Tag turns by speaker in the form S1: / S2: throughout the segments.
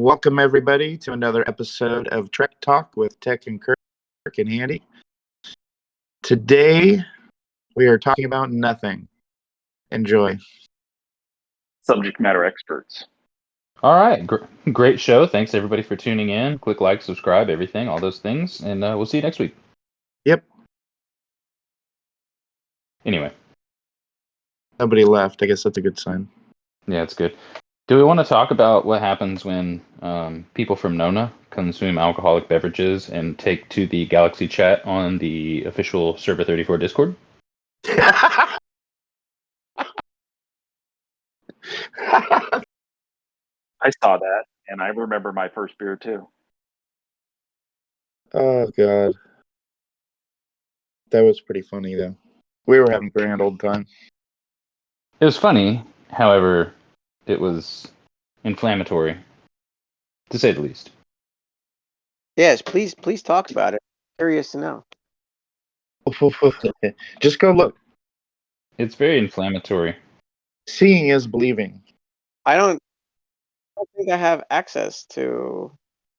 S1: Welcome, everybody, to another episode of Trek Talk with Tech and Kirk and Handy. Today, we are talking about nothing. Enjoy.
S2: Subject matter experts.
S3: All right. Great show. Thanks, everybody, for tuning in. Click like, subscribe, everything, all those things. And we'll see you next week.
S1: Yep.
S3: Anyway.
S1: Nobody left. I guess that's a good sign.
S3: Yeah, it's good. Do we want to talk about what happens when people from NONA consume alcoholic beverages and take to the Galaxy chat on the official Server 34 Discord?
S2: I saw that, and I remember my first beer, too.
S1: Oh, God. That was pretty funny, though. We were having a grand old time.
S3: It was funny. However, it was inflammatory, to say the least.
S4: Yes, please talk about it. I'm curious to know.
S1: Just go look.
S3: It's very inflammatory.
S1: Seeing is believing.
S4: I don't think I have access to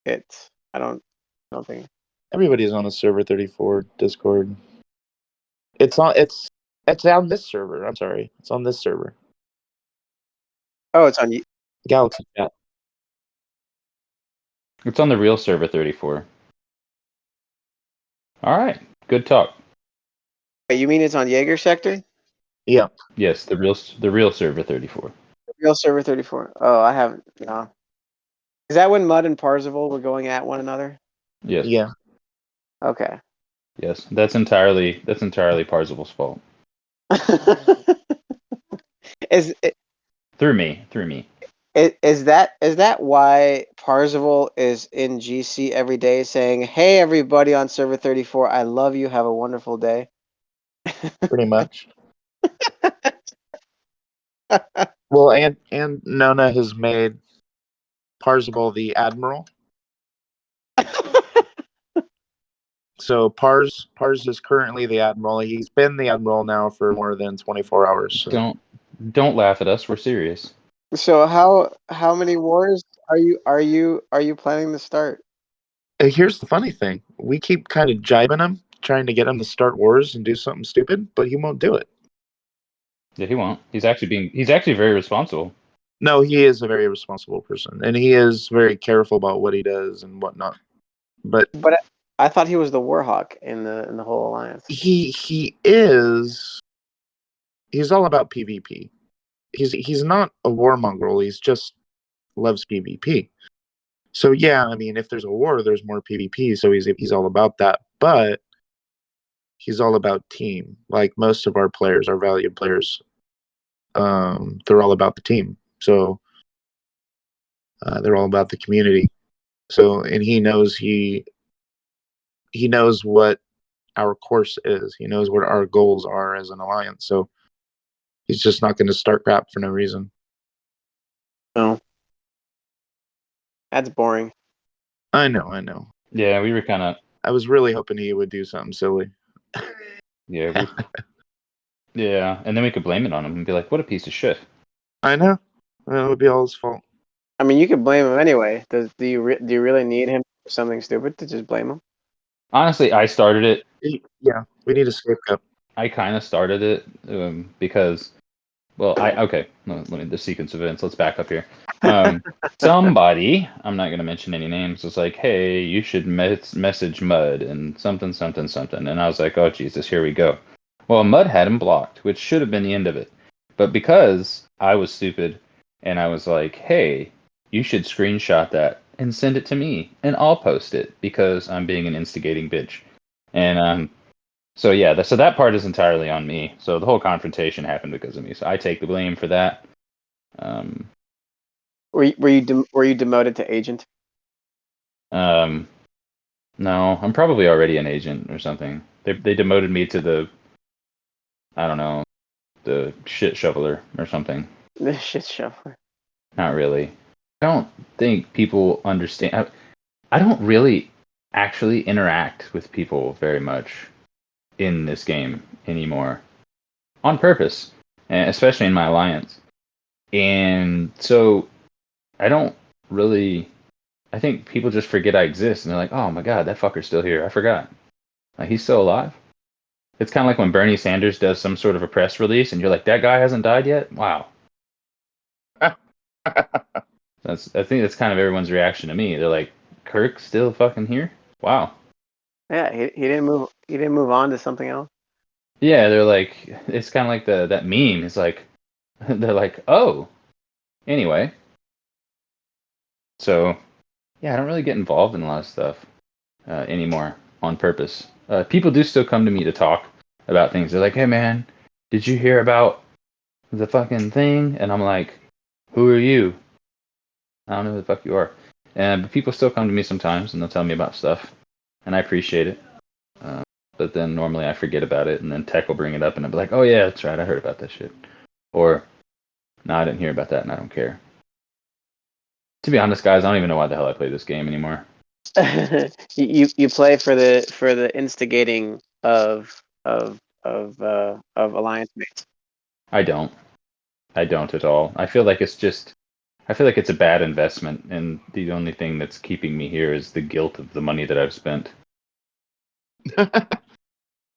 S4: it. I don't think.
S1: Everybody's on the Server 34 Discord. It's on this server. I'm sorry. It's on this server.
S4: Oh, it's on you.
S1: Galaxy chat.
S3: It's on the real Server 34. All right. Good talk.
S4: Wait, you mean it's on Jaeger sector?
S1: Yeah.
S3: Yes, the real Server 34.
S4: The real server 34. Oh, I haven't. No. Is that when Mud and Parzival were going at one another?
S3: Yes.
S1: Yeah.
S4: Okay.
S3: Yes, that's entirely Parzival's fault.
S4: Is
S3: Through me.
S4: that why Parzival is in GC every day saying, "Hey, everybody on server 34, I love you. Have a wonderful day."
S1: Pretty much. Well, and Nona has made Parzival the Admiral. So Parz is currently the Admiral. He's been the Admiral now for more than 24 hours. So.
S3: Don't laugh at us. We're serious.
S4: So how many wars are you planning to start?
S1: Here's the funny thing: we keep kind of jibing him, trying to get him to start wars and do something stupid, but he won't do it.
S3: Yeah, he won't. He's actually very responsible.
S1: No, he is a very responsible person, and he is very careful about what he does and whatnot. But
S4: I thought he was the Warhawk in the whole alliance.
S1: he is. He's all about PvP. He's not a warmonger. He's just loves PvP. So yeah, I mean, if there's a war, there's more PvP. So he's all about that. But he's all about team. Like most of our players, our valued players, they're all about the team. So they're all about the community. So and he knows what our course is. He knows what our goals are as an alliance. So he's just not going to start crap for no reason.
S4: No. That's boring.
S1: I know.
S3: Yeah, we were kind of.
S1: I was really hoping he would do something silly.
S3: Yeah. Yeah, and then we could blame it on him and be like, "What a piece of shit."
S1: I know. Well, it would be all his fault.
S4: I mean, you could blame him anyway. Do you really need him for something stupid to just blame him?
S3: Honestly, I started it.
S1: Yeah, we need a scapegoat.
S3: I kind of started it because, well, let me the sequence of events. Let's back up here. Somebody, I'm not going to mention any names, was like, "Hey, you should message Mud and something, something, something." And I was like, "Oh, Jesus, here we go." Well, Mud had him blocked, which should have been the end of it. But because I was stupid and I was like, "Hey, you should screenshot that and send it to me and I'll post it because I'm being an instigating bitch." And so yeah, so that part is entirely on me. So the whole confrontation happened because of me. So I take the blame for that.
S4: Were you demoted to agent?
S3: No, I'm probably already an agent or something. They demoted me to the, I don't know, the shit shoveler or something.
S4: The shit shoveler.
S3: Not really. I don't think people understand. I don't really actually interact with people very much in this game anymore, on purpose, especially in my alliance. And so I don't really I think people just forget I exist, and they're like, "Oh my god, that fucker's still here. I forgot. Like he's still alive." It's kind of like when Bernie Sanders does some sort of a press release, and you're like, "That guy hasn't died yet." Wow. I think that's kind of everyone's reaction to me. They're like, "Kirk's still fucking here." Wow.
S4: Yeah, he didn't move. He didn't move on to something else.
S3: Yeah, they're like, it's kind of like that meme. It's like, they're like, "Oh, anyway." So, yeah, I don't really get involved in a lot of stuff anymore on purpose. People do still come to me to talk about things. They're like, "Hey, man, did you hear about the fucking thing?" And I'm like, "Who are you?" I don't know who the fuck you are. But people still come to me sometimes and they'll tell me about stuff, and I appreciate it. But then normally I forget about it, and then Tech will bring it up, and I'll be like, "Oh yeah, that's right, I heard about that shit," or "No, I didn't hear about that, and I don't care." To be honest, guys, I don't even know why the hell I play this game anymore.
S4: You play for the instigating of alliance mates.
S3: I don't at all. I feel like it's a bad investment, and the only thing that's keeping me here is the guilt of the money that I've spent.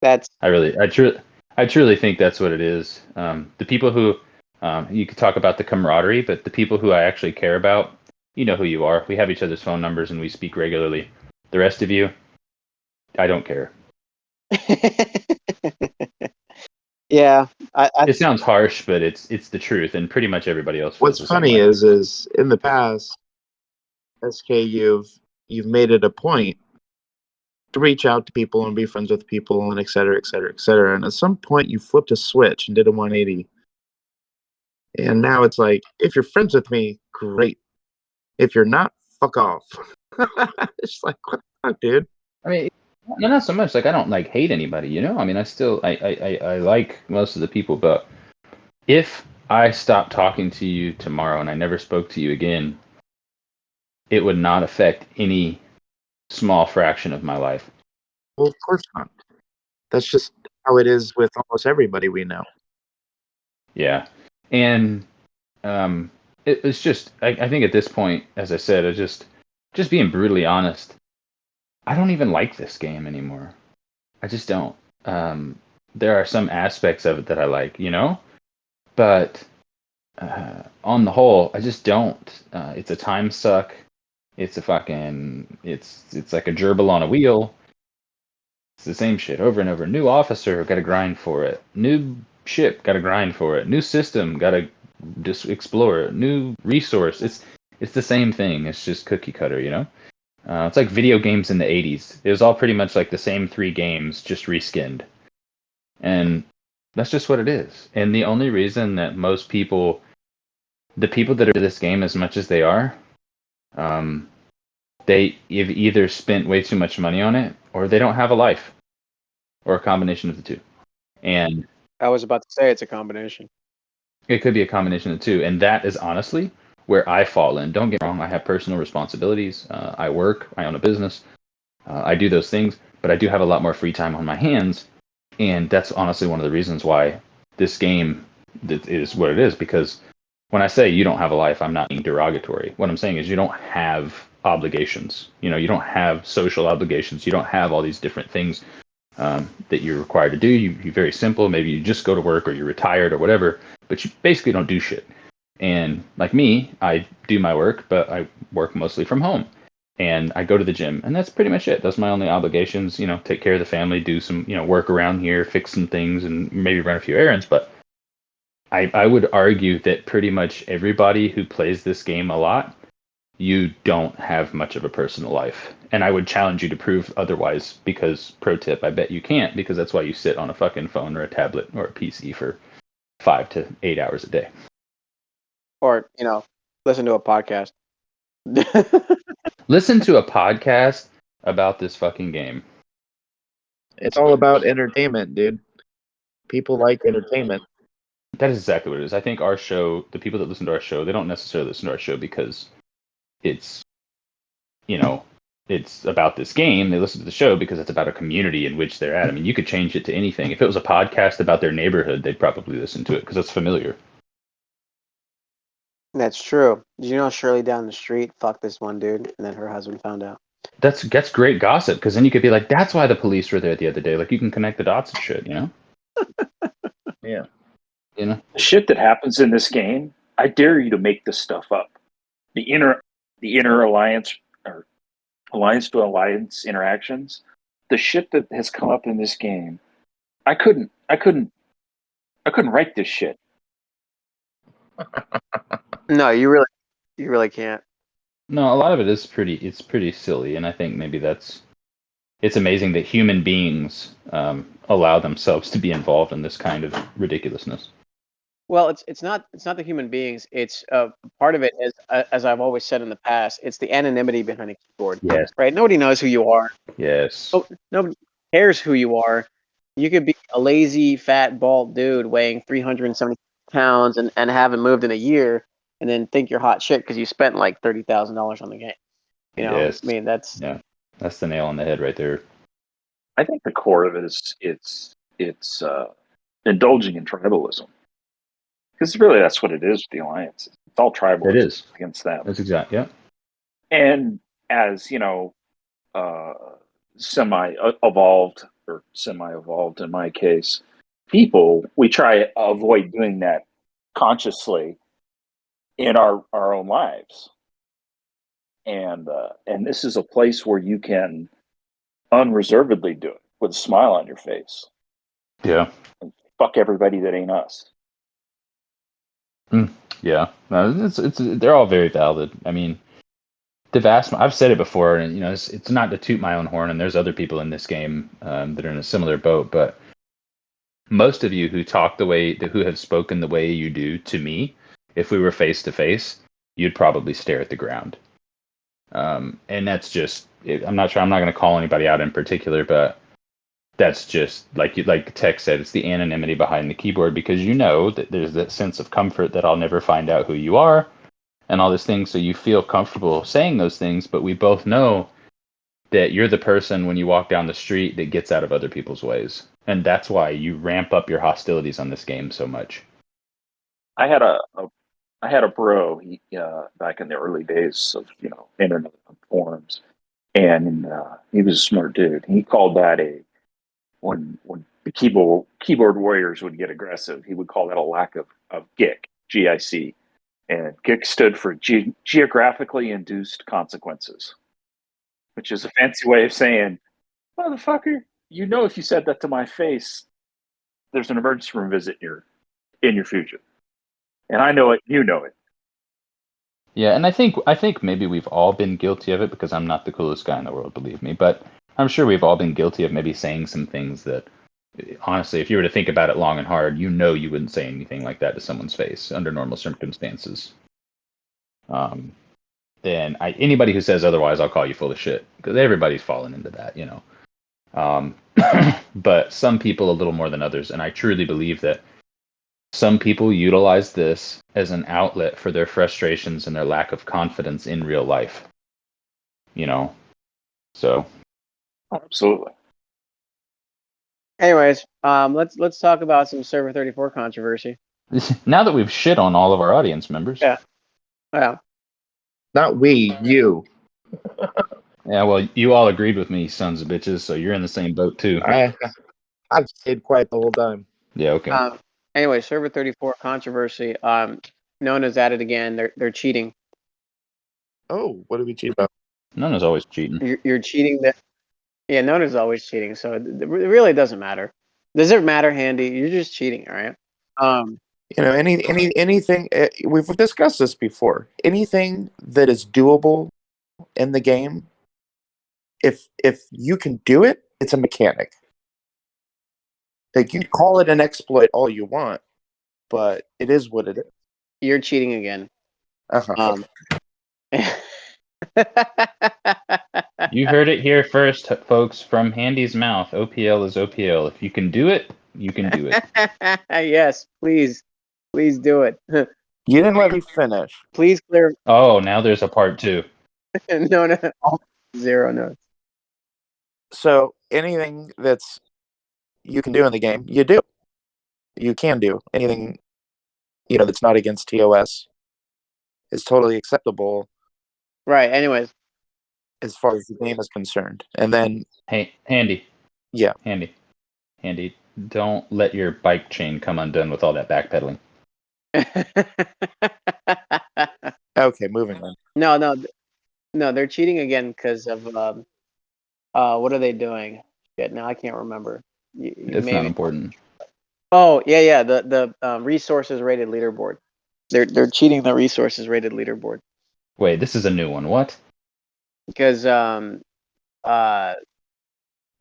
S4: That's
S3: I truly think that's what it is. The people who, you could talk about the camaraderie, but the people who I actually care about, you know who you are. We have each other's phone numbers and we speak regularly. The rest of you, I don't care.
S4: yeah. I
S3: It sounds harsh, but it's the truth, and pretty much everybody else feels
S1: What's
S3: the same
S1: funny
S3: way.
S1: is in the past, SK, you've made it a point to reach out to people and be friends with people and et cetera, et cetera, et cetera. And at some point, you flipped a switch and did a 180. And now it's like, if you're friends with me, great. If you're not, fuck off. It's like, what the fuck, dude?
S3: I mean, not so much like I don't like hate anybody, you know. I mean, I like most of the people, but if I stopped talking to you tomorrow and I never spoke to you again, it would not affect any small fraction of my life.
S1: Well, of course not. That's just how it is with almost everybody we know.
S3: Yeah, and it's just I think at this point, as I said, I just being brutally honest, I don't even like this game anymore. I just don't. There are some aspects of it that I like, you know, but on the whole, I just don't. It's a time suck. It's a fucking. It's like a gerbil on a wheel. It's the same shit over and over. New officer, got to grind for it. New ship, got to grind for it. New system, got to just explore it. New resource. It's the same thing. It's just cookie cutter, you know. It's like video games in the '80s. It was all pretty much like the same 3 games, just reskinned, and that's just what it is. And the only reason that most people, the people that are into this game as much as they are, they've either spent way too much money on it, or they don't have a life, or a combination of the two. And
S4: I was about to say it's a combination.
S3: it could be a combination of the two. And that is honestly where I fall in. Don't get me wrong, I have personal responsibilities. I work, I own a business, I do those things, but I do have a lot more free time on my hands. And that's honestly one of the reasons why this game is what it is. Because when I say you don't have a life, I'm not being derogatory. What I'm saying is you don't have obligations. You know, you don't have social obligations. You don't have all these different things that you're required to do. You're very simple. Maybe you just go to work or you're retired or whatever, but you basically don't do shit. And like me, I do my work, but I work mostly from home. And I go to the gym, and that's pretty much it. Those are my only obligations. You know, take care of the family, do some, you know, work around here, fix some things, and maybe run a few errands. But I would argue that pretty much everybody who plays this game a lot, you don't have much of a personal life. And I would challenge you to prove otherwise, because, pro tip, I bet you can't, because that's why you sit on a fucking phone or a tablet or a PC for 5 to 8 hours a day.
S4: Or, you know, listen to a podcast.
S3: Listen to a podcast about this fucking game.
S1: It's all about entertainment, dude. People like entertainment.
S3: That is exactly what it is. I think our show, the people that listen to our show, they don't necessarily listen to our show because it's, you know, it's about this game. They listen to the show because it's about a community in which they're at. I mean, you could change it to anything. If it was a podcast about their neighborhood, they'd probably listen to it because it's familiar.
S4: That's true. Did you know Shirley down the street fucked this one dude, and then her husband found out?
S3: That's great gossip, because then you could be like, that's why the police were there the other day. Like, you can connect the dots and shit, you know?
S1: Yeah.
S3: You know?
S2: The shit that happens in this game, I dare you to make this stuff up. The inner alliance or alliance to alliance interactions, the shit that has come up in this game, I couldn't write this shit.
S4: No, you really can't.
S3: No, a lot of it is pretty silly, and I think maybe it's amazing that human beings allow themselves to be involved in this kind of ridiculousness.
S4: Well, it's not the human beings. It's part of it is, as I've always said in the past, it's the anonymity behind a keyboard.
S3: Yes.
S4: Right. Nobody knows who you are.
S3: Yes.
S4: Oh, nobody cares who you are. You could be a lazy, fat, bald dude weighing 370 pounds and haven't moved in a year, and then think you're hot shit because you spent like $30,000 on the game. You know,
S3: Yes.
S4: I mean, that's
S3: the nail on the head right there.
S2: I think the core of it is it's indulging in tribalism. Because really, that's what it is with the alliance. It's all tribal.
S3: It is
S2: against them.
S3: That's exact. Yeah.
S2: And as semi-evolved in my case, people, we try to avoid doing that consciously in our own lives. And this is a place where you can unreservedly do it with a smile on your face.
S3: Yeah.
S2: And fuck everybody that ain't us.
S3: Yeah. No, they're all very valid. I mean, I've said it before, and it's not to toot my own horn, and there's other people in this game that are in a similar boat, but most of you who have spoken the way you do to me, if we were face to face, you'd probably stare at the ground. And that's just, I'm not going to call anybody out in particular, but that's just like Tech said, it's the anonymity behind the keyboard, because that there's that sense of comfort that I'll never find out who you are and all this thing. So you feel comfortable saying those things, but we both know that you're the person when you walk down the street that gets out of other people's ways. And that's why you ramp up your hostilities on this game so much.
S2: I had a bro back in the early days of internet forums, and he was a smart dude. He called that when the keyboard warriors would get aggressive, he would call that a lack of GIC, GIC, and GIC stood for geographically induced consequences, which is a fancy way of saying, motherfucker, if you said that to my face, there's an emergency room visit in your future. And I know it, you know it.
S3: Yeah, and I think maybe we've all been guilty of it, because I'm not the coolest guy in the world, believe me. But I'm sure we've all been guilty of maybe saying some things that, honestly, if you were to think about it long and hard, you wouldn't say anything like that to someone's face under normal circumstances. Then anybody who says otherwise, I'll call you full of shit, because everybody's fallen into that, But some people a little more than others, and I truly believe that some people utilize this as an outlet for their frustrations and their lack of confidence in real life. So.
S2: Absolutely.
S4: Anyways, let's talk about some Server 34 controversy.
S3: Now that we've shit on all of our audience members.
S4: Yeah.
S1: Not we, you.
S3: Yeah, well, you all agreed with me, sons of bitches, so you're in the same boat too.
S1: I've stayed quiet the whole time.
S3: Yeah, okay.
S4: Anyway, Server 34 controversy. NONA's at it again. They're cheating.
S1: Oh, what did we cheat about?
S3: NONA's always cheating.
S4: You're cheating. Yeah, NONA's always cheating, so it really doesn't matter. Does it matter, Handy? You're just cheating, all right?
S1: Anything. We've discussed this before. Anything that is doable in the game, if you can do it, it's a mechanic. Like, you can call it an exploit all you want, but it is what it is.
S4: You're cheating again.
S1: Uh-huh.
S3: You heard it here first, folks, from Handy's mouth. OPL is OPL. If you can do it, you can do it.
S4: Yes, please do it.
S1: You didn't let me finish.
S4: Please clear.
S3: Oh, now there's a part 2.
S4: No, 0 notes.
S1: So anything that's you can do in the game, you do. You can do anything, that's not against TOS. is totally acceptable
S4: Right. Anyways,
S1: as far as the game is concerned. And then,
S3: Hey, Handy.
S1: yeah,
S3: Handy. Don't let your bike chain come undone with all that backpedaling.
S1: okay, moving on.
S4: no, they're cheating again because of what are they doing? Shit, now I can't remember. You
S3: It's not important.
S4: Oh yeah, the resources rated leaderboard. They're cheating the resources rated leaderboard
S3: Wait, this is a new one. What?
S4: because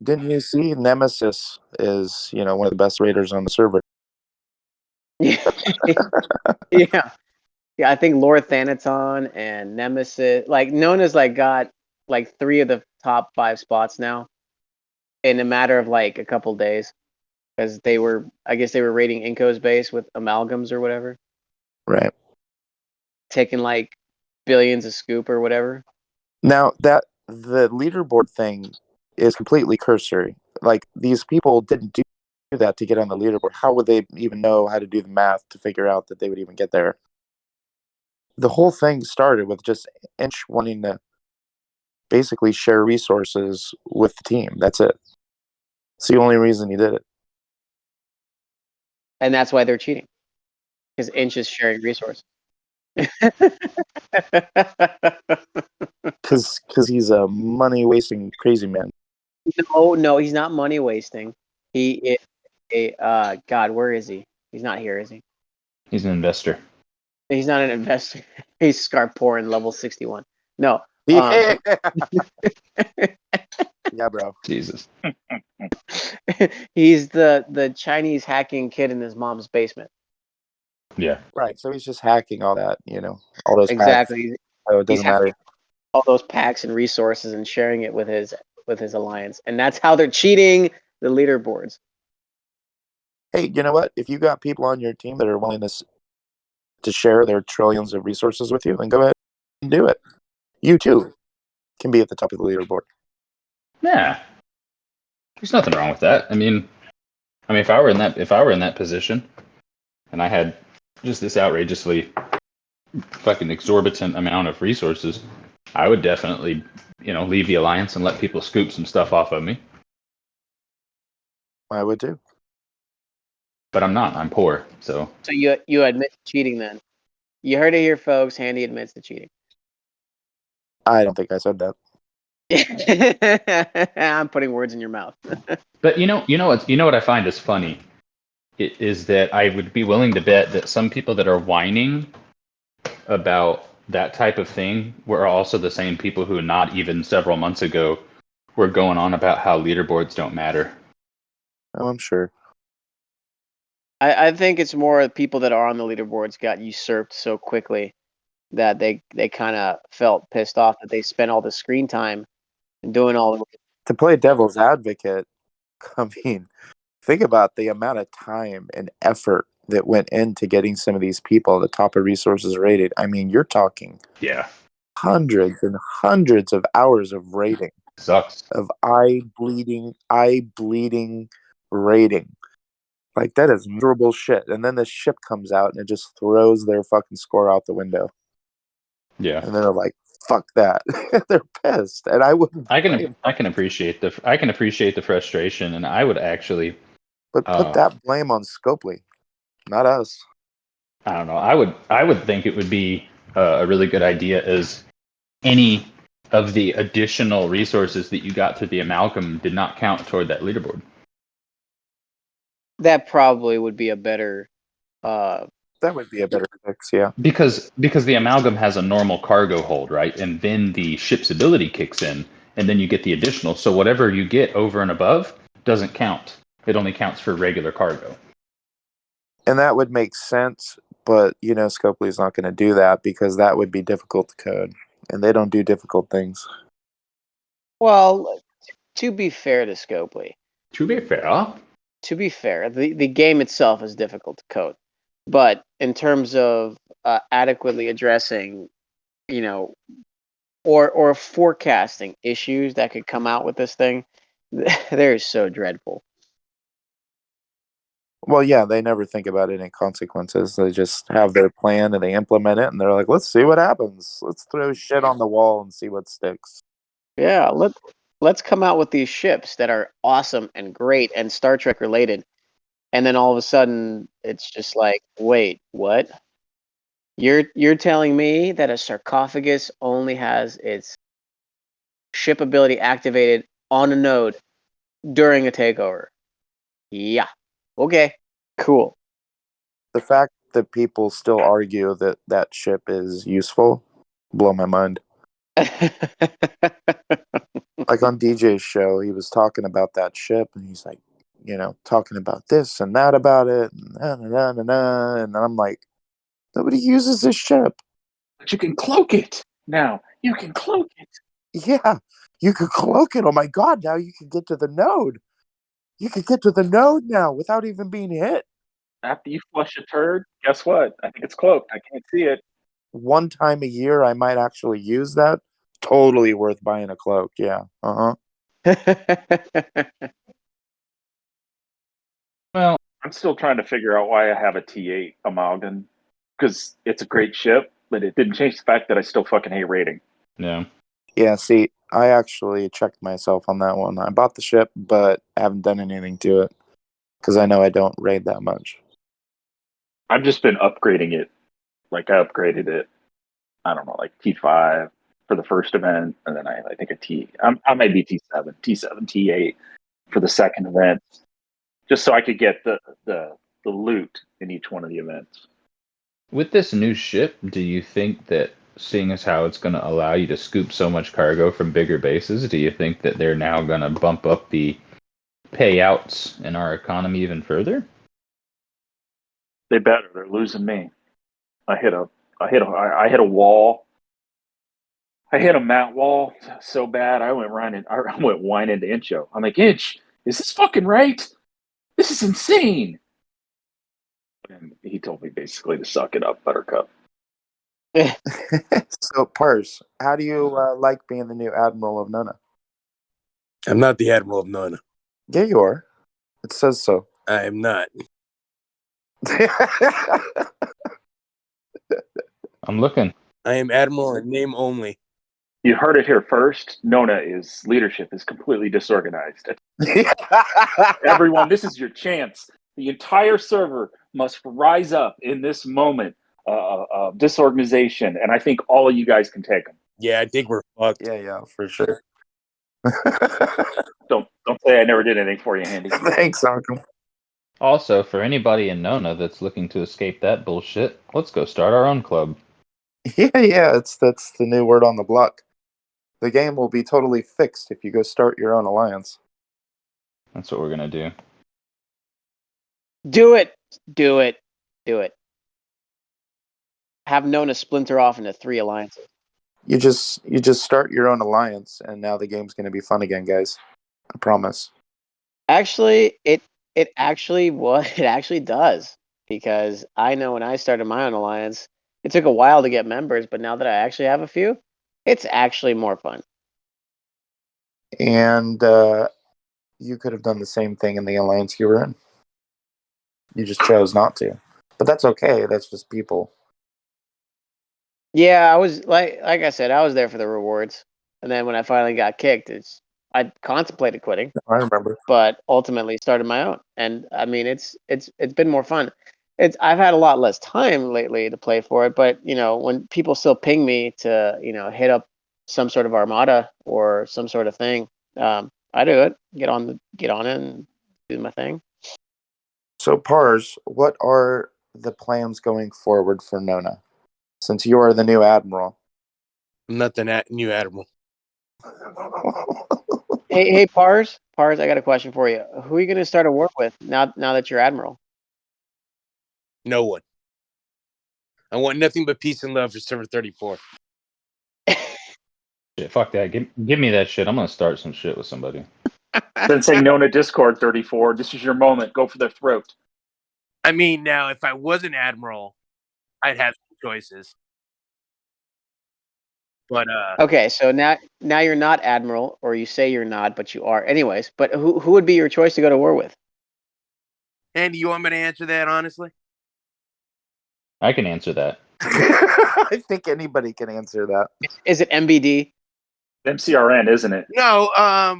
S1: Didn't you see Nemesis is, one of the best raiders on the server?
S4: yeah. Yeah. Yeah, I think Lord Thanaton and Nemesis, like Nona's like got like 3 of the top 5 spots now in a matter of like a couple days because I guess they were raiding Inco's base with amalgams or whatever,
S1: Right.
S4: taking like billions of scoop or whatever.
S1: Now, the leaderboard thing is completely cursory. Like, these people didn't do that to get on the leaderboard. How would they even know how to do the math to figure out that they would even get there? The whole thing started with just Inch wanting to basically share resources with the team. That's it. It's the only reason he did it.
S4: And that's why they're cheating because Inch is sharing resources.
S1: Because he's a money-wasting crazy man.
S4: No, he's not money wasting. He is God, where is he? He's not here, is he?
S3: He's an investor.
S4: He's not an investor. He's Scarporin level 61. No.
S1: Yeah, yeah, bro.
S3: Jesus.
S4: He's the Chinese hacking kid in his mom's basement.
S3: Yeah.
S1: Right, so he's just hacking all that, all those packs.
S4: Exactly.
S1: So it
S4: He's
S1: doesn't matter.
S4: all those packs and resources and sharing it with his alliance. And that's how they're cheating the leaderboards.
S1: Hey, you know what? If you got people on your team that are willing to share their trillions of resources with you, then go ahead and do it. You too can be at the top of the leaderboard.
S3: Yeah. There's nothing wrong with that. I mean, if I were in that position, and I had just this outrageously fucking exorbitant amount of resources, I would definitely, leave the alliance and let people scoop some stuff off of me.
S1: I would too.
S3: But I'm not. I'm poor. So
S4: you admit to cheating then. You heard it here, folks. Handy admits to cheating.
S1: I don't think I said that.
S4: I'm putting words in your mouth.
S3: But you know what I find is funny is that I would be willing to bet that some people that are whining about that type of thing were also the same people who not even several months ago were going on about how leaderboards don't matter.
S1: Oh, I'm sure.
S4: I think it's more people that are on the leaderboards got usurped so quickly that they kind of felt pissed off that they spent all the screen time doing all the.
S1: To play devil's advocate, I mean, think about the amount of time and effort that went into getting some of these people at the top of resources rated. I mean, you're talking hundreds and hundreds of hours of rating.
S3: Sucks.
S1: Of eye bleeding rating. Like, that is miserable shit. And then the ship comes out and it just throws their fucking score out the window.
S3: Yeah.
S1: And they're like, fuck that. They're pissed. And I wouldn't.
S3: I can appreciate the frustration, and I would actually.
S1: But put that blame on Scopely, not us.
S3: I don't know. I would think it would be a really good idea as any of the additional resources that you got through the amalgam did not count toward that leaderboard.
S4: That probably would be a better.
S1: That would be a better fix, yeah.
S3: Because the amalgam has a normal cargo hold, right? And then the ship's ability kicks in, and then you get the additional. So whatever you get over and above doesn't count. It only counts for regular cargo.
S1: And that would make sense, but Scopely's not going to do that because that would be difficult to code, and they don't do difficult things.
S4: Well, to be fair to Scopely.
S3: To be fair,
S4: the game itself is difficult to code, but in terms of adequately addressing, or forecasting issues that could come out with this thing, they're so dreadful.
S1: Well, yeah, they never think about any consequences. They just have their plan and they implement it, and they're like, "Let's see what happens. Let's throw shit on the wall and see what sticks."
S4: Yeah, let's come out with these ships that are awesome and great and Star Trek related, and then all of a sudden it's just like, wait, what? You're telling me that a sarcophagus only has its ship ability activated on a node during a takeover? Yeah. Okay. Cool.
S1: The fact that people still argue that that ship is useful blow my mind. Like on DJ's show, he was talking about that ship, and he's like, talking about this and that about it, and and I'm like, nobody uses this ship.
S2: But you can cloak it now. You can cloak it.
S1: Yeah, you could cloak it. Oh my god, now you can get to the node. You can get to the node now without even being hit.
S2: After you flush a turd, guess what? I think it's cloaked. I can't see it.
S1: One time a year, I might actually use that. Totally worth buying a cloak. Yeah.
S3: Well,
S2: I'm still trying to figure out why I have a T8 amalgam, because it's a great ship, but it didn't change the fact that I still fucking hate rating.
S3: yeah.
S1: Yeah, see, I actually checked myself on that one. I bought the ship, but I haven't done anything to it because I know I don't raid that much.
S2: I've just been upgrading it. Like, I upgraded it, I don't know, like T5 for the first event, and then I think a T. I might be T7, T8 for the second event, just so I could get the loot in each one of the events.
S3: With this new ship, do you think that, seeing as how it's going to allow you to scoop so much cargo from bigger bases, do you think that they're now going to bump up the payouts in our economy even further?
S2: They better. They're losing me. I hit a wall. I hit a mat wall so bad I went whining to Incho. I'm like, Inch, is this fucking right? This is insane. And he told me basically to suck it up, Buttercup.
S1: So, Pars, how do you like being the new Admiral of Nona?
S5: I'm not the Admiral of Nona.
S1: Yeah, you are. It says so.
S5: I am not.
S3: I'm looking.
S5: I am Admiral in name only.
S2: You heard it here first. Nona's leadership is completely disorganized. Everyone, this is your chance. The entire server must rise up in this moment of disorganization, and I think all of you guys can take them.
S5: Yeah, I think we're fucked.
S1: Yeah, for sure.
S2: Don't say I never did anything for you, Handy.
S1: Thanks, Uncle.
S3: Also, for anybody in Nona that's looking to escape that bullshit, let's go start our own club.
S1: Yeah, that's the new word on the block. The game will be totally fixed if you go start your own alliance.
S3: That's what we're going to do.
S4: Do it. Do it. Do it. Have Nona splinter off into 3 alliances.
S1: You just start your own alliance, and now the game's going to be fun again, guys. I promise.
S4: Actually, it actually does, because I know when I started my own alliance, it took a while to get members, but now that I actually have a few, it's actually more fun.
S1: And you could have done the same thing in the alliance you were in. You just chose not to, but that's okay. That's just people.
S4: Yeah, I was like I said, I was there for the rewards, and then when I finally got kicked, I contemplated quitting,
S1: I remember.
S4: but ultimately started my own. And I mean, it's been more fun. I've had a lot less time lately to play for it, but when people still ping me to hit up some sort of armada or some sort of thing, I do it. Get on it and do my thing.
S1: So, Pars, what are the plans going forward for Nona? Since you are the new admiral.
S5: I'm not the new Admiral.
S4: Hey, Pars, I got a question for you. Who are you going to start a war with now that you're admiral?
S5: No one. I want nothing but peace and love for Server 34.
S3: Shit, fuck that. Give me that shit. I'm going to start some shit with somebody.
S2: Then say Nona Discord 34. This is your moment. Go for their throat.
S5: I mean, now, if I was an Admiral, I'd have some choices. But,
S4: Okay, so now you're not admiral, or you say you're not, but you are. Anyways, but who would be your choice to go to war with?
S5: Andy, you want me to answer that honestly?
S3: I can answer that.
S1: I think anybody can answer that.
S4: Is it MBD?
S2: MCRN, isn't it?
S5: No, I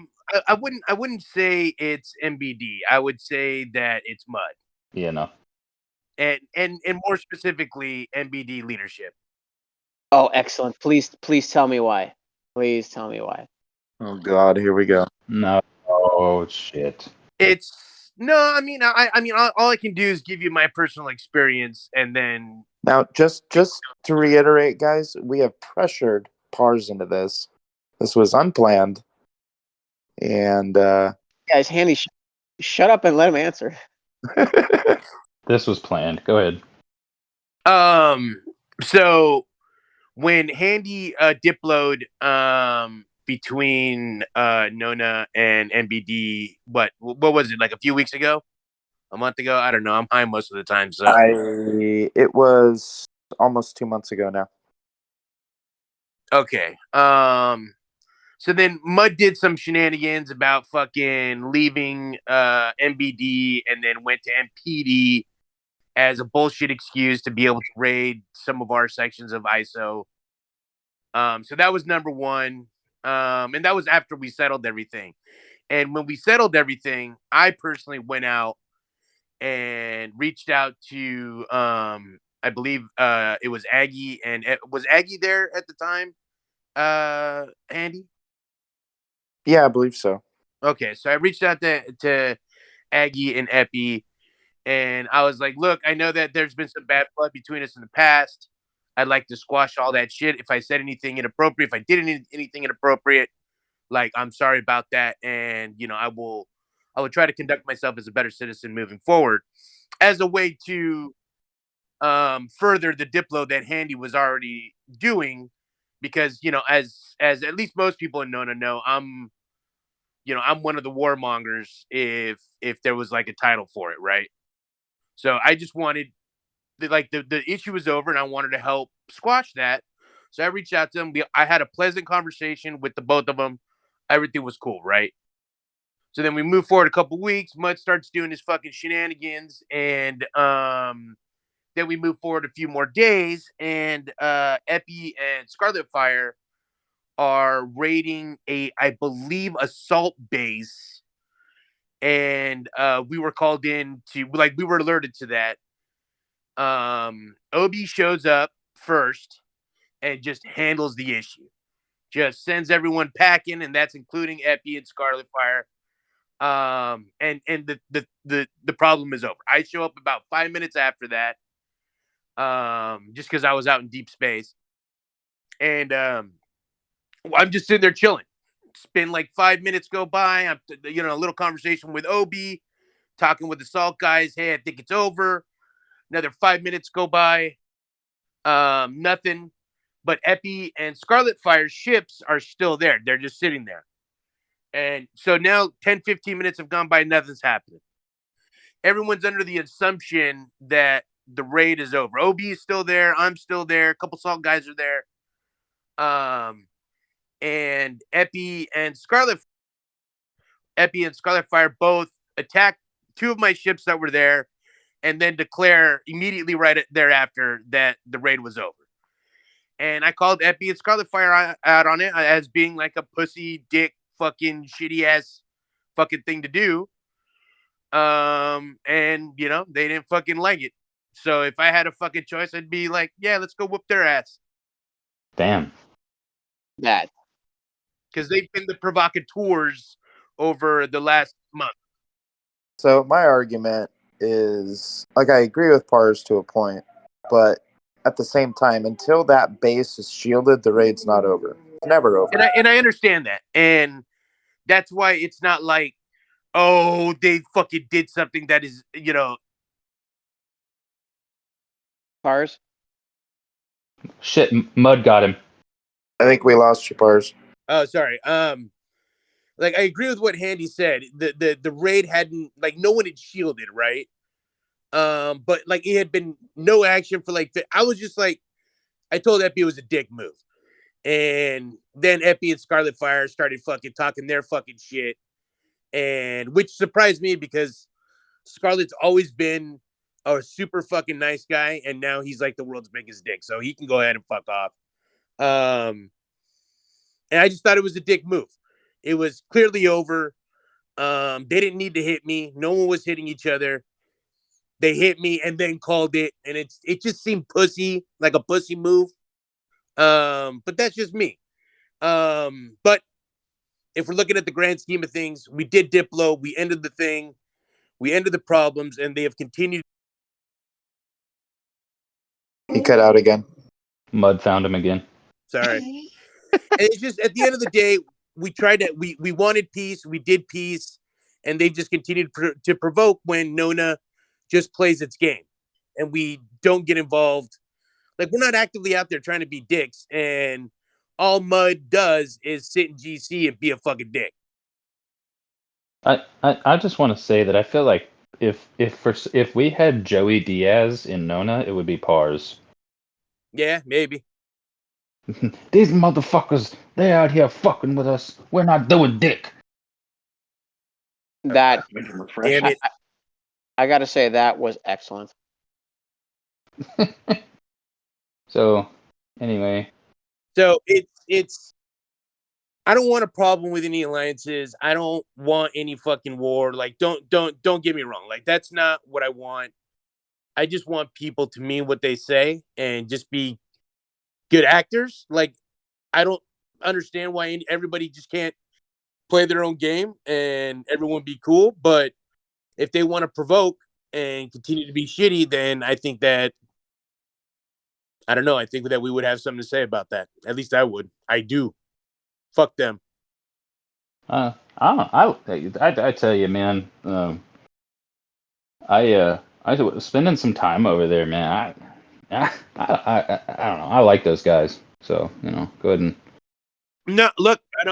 S5: wouldn't say it's MBD. I would say that it's mud.
S3: Yeah, no.
S5: And more specifically MBD leadership.
S4: Oh, excellent. Please tell me why. Please tell me why.
S1: Oh God, here we go.
S3: No. Oh shit.
S5: It's no, I mean all I can do is give you my personal experience, and then
S1: Now, just to reiterate, guys, we have pressured Pars into this. This was unplanned, and
S4: Guys, Handy, shut up and let him answer.
S3: This was planned. Go ahead.
S5: so when Handy diploed between NONA and MBD, what was it, like a few weeks ago? A month ago? I don't know. I'm high most of the time, so
S1: it was almost 2 months ago now.
S5: okay. So then Mud did some shenanigans about fucking leaving MBD and then went to MPD as a bullshit excuse to be able to raid some of our sections of ISO. So that was number one. And that was after we settled everything. And when we settled everything, I personally went out and reached out to I believe it was Aggie, and was Aggie there at the time? Andy?
S1: Yeah, I believe so.
S5: Okay, so I reached out to Aggie and Epi, and I was like, look, I know that there's been some bad blood between us in the past. I'd like to squash all that shit. If I said anything inappropriate, if I did anything inappropriate, like, I'm sorry about that. And, I will try to conduct myself as a better citizen moving forward as a way to further the diplo that Handy was already doing. Because, as at least most people in NONA know, I'm one of the warmongers if there was like a title for it, right? So I just wanted the issue was over, and I wanted to help squash that. So I reached out to them. I had a pleasant conversation with the both of them. Everything was cool, right? So then we move forward a couple weeks. Mud starts doing his fucking shenanigans, and then we move forward a few more days, and Epi and Scarlet Fire are raiding I believe, assault base, and we were called in to, we were alerted to that. Obi shows up first and just handles the issue. Just sends everyone packing, and that's including Epi and Scarlet Fire. And the problem is over. I show up about 5 minutes after that, just because I was out in deep space, and I'm just sitting there chilling. It's been like 5 minutes go by. I'm a little conversation with Obi, talking with the salt guys. Hey, I think it's over. Another 5 minutes go by. Nothing. But Epi and Scarlet Fire ships are still there. They're just sitting there. And so now 10, 15 minutes have gone by. Nothing's happening. Everyone's under the assumption that the raid is over. Obi is still there. I'm still there. A couple salt guys are there. And Epi and Scarlet Fire both attack two of my ships that were there, and then declare immediately right thereafter that the raid was over. And I called Epi and Scarlet Fire out on it as being like a pussy, dick, fucking shitty ass fucking thing to do. And they didn't fucking like it. So if I had a fucking choice, I'd be like, yeah, let's go whoop their ass.
S3: Damn.
S4: That.
S5: Because they've been the provocateurs over the last month.
S1: So my argument is, like, I agree with Pars to a point, but at the same time, until that base is shielded, the raid's not over. It's never over.
S5: And I understand that. And that's why it's not like, oh, they fucking did something that is,
S4: Pars?
S3: Shit, Mud got him.
S1: I think we lost you, Pars.
S5: Oh, sorry. Like, I agree with what Handy said. The raid hadn't, like, no one had shielded, right? But like, it had been no action for like, I was just like, I told Epi it was a dick move. And then Epi and Scarlet Fire started fucking talking their fucking shit. And which surprised me, because Scarlett's always been a super fucking nice guy, and now he's like the world's biggest dick, so he can go ahead and fuck off. And I just thought it was a dick move. It was clearly over. They didn't need to hit me. No one was hitting each other. They hit me and then called it, and it just seemed pussy, like a pussy move. But that's just me. But if we're looking at the grand scheme of things, we did Diplo, we ended the thing, we ended the problems, and they have continued.
S1: He cut out again.
S3: Mud found him again.
S5: Sorry. And it's just at the end of the day, we tried to we wanted peace, we did peace, and they just continued to provoke when Nona just plays its game, and we don't get involved. Like, we're not actively out there trying to be dicks, and all Mud does is sit in GC and be a fucking dick.
S3: I just want to say that I feel like if we had Joey Diaz in Nona, it would be Pars.
S5: Yeah, maybe.
S3: These motherfuckers, they out here fucking with us. We're not doing dick.
S4: That
S5: Damn it.
S4: I got to say that was excellent.
S3: So, anyway.
S5: So it's I don't want a problem with any alliances. I don't want any fucking war. Like, don't get me wrong. Like, that's not what I want. I just want people to mean what they say and just be good actors. Like, I don't understand why everybody just can't play their own game and everyone be cool. But if they want to provoke and continue to be shitty, then I think that, I don't know, I think that we would have something to say about that. At least I would. I do. Fuck them.
S3: I tell you, man. I was spending some time over there, man. I don't know. I like those guys. So, go ahead and.
S5: No, look, I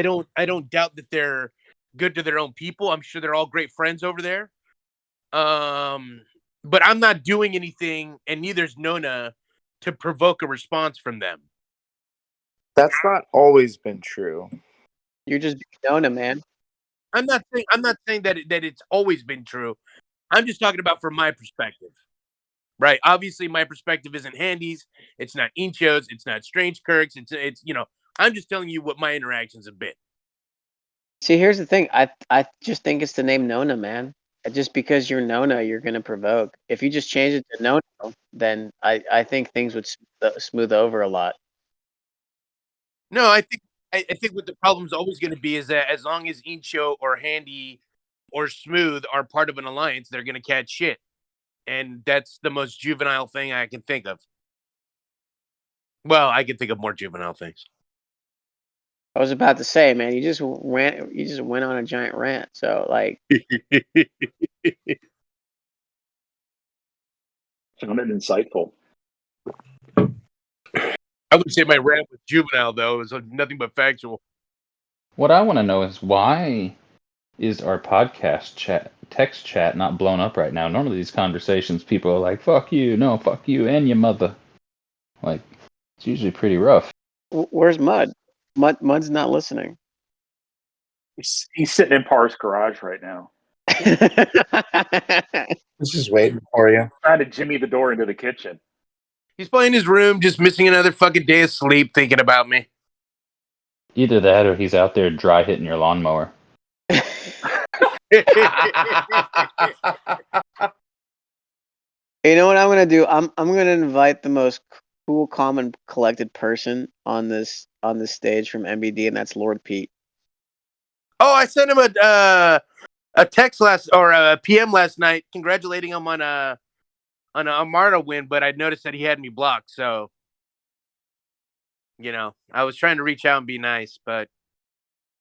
S5: don't doubt that they're good to their own people. I'm sure they're all great friends over there. But I'm not doing anything, and neither's Nona, to provoke a response from them.
S1: That's not always been true.
S4: You're just Nona, man.
S5: I'm not saying that it's always been true. I'm just talking about from my perspective. Right. Obviously, my perspective isn't Handy's. It's not Incho's. It's not Strange Kirk's. It's I'm just telling you what my interactions have been.
S4: See, here's the thing. I just think it's the name Nona, man. Just because you're Nona, you're gonna provoke. If you just change it to Nona, then I think things would smooth over a lot.
S5: No, I think what the problem's always going to be is that as long as Incho or Handy or Smooth are part of an alliance, they're going to catch shit. And that's the most juvenile thing I can think of. Well, I can think of more juvenile things.
S4: I was about to say, man, you just went on a giant rant. So, like,
S2: Found it insightful.
S5: I would say my rant was juvenile, though. It was nothing but factual.
S3: What I want to know is why is our podcast text chat not blown up right now? Normally these conversations, people are like, fuck you, no, fuck you, and your mother. Like, it's usually pretty rough.
S4: where's Mud? Mud's not listening.
S2: He's sitting in Par's garage right now.
S1: He's just waiting for you.
S2: Trying to jimmy the door into the kitchen.
S5: He's playing in his room, just missing another fucking day of sleep, thinking about me.
S3: Either that or he's out there dry hitting your lawnmower.
S4: You know what I'm gonna do? I'm gonna invite the most cool, calm, and collected person on this stage from MBD, and that's Lord Pete.
S5: Oh, I sent him a text or a PM last night, congratulating him on an Armada win, but I noticed that he had me blocked. So, I was trying to reach out and be nice, but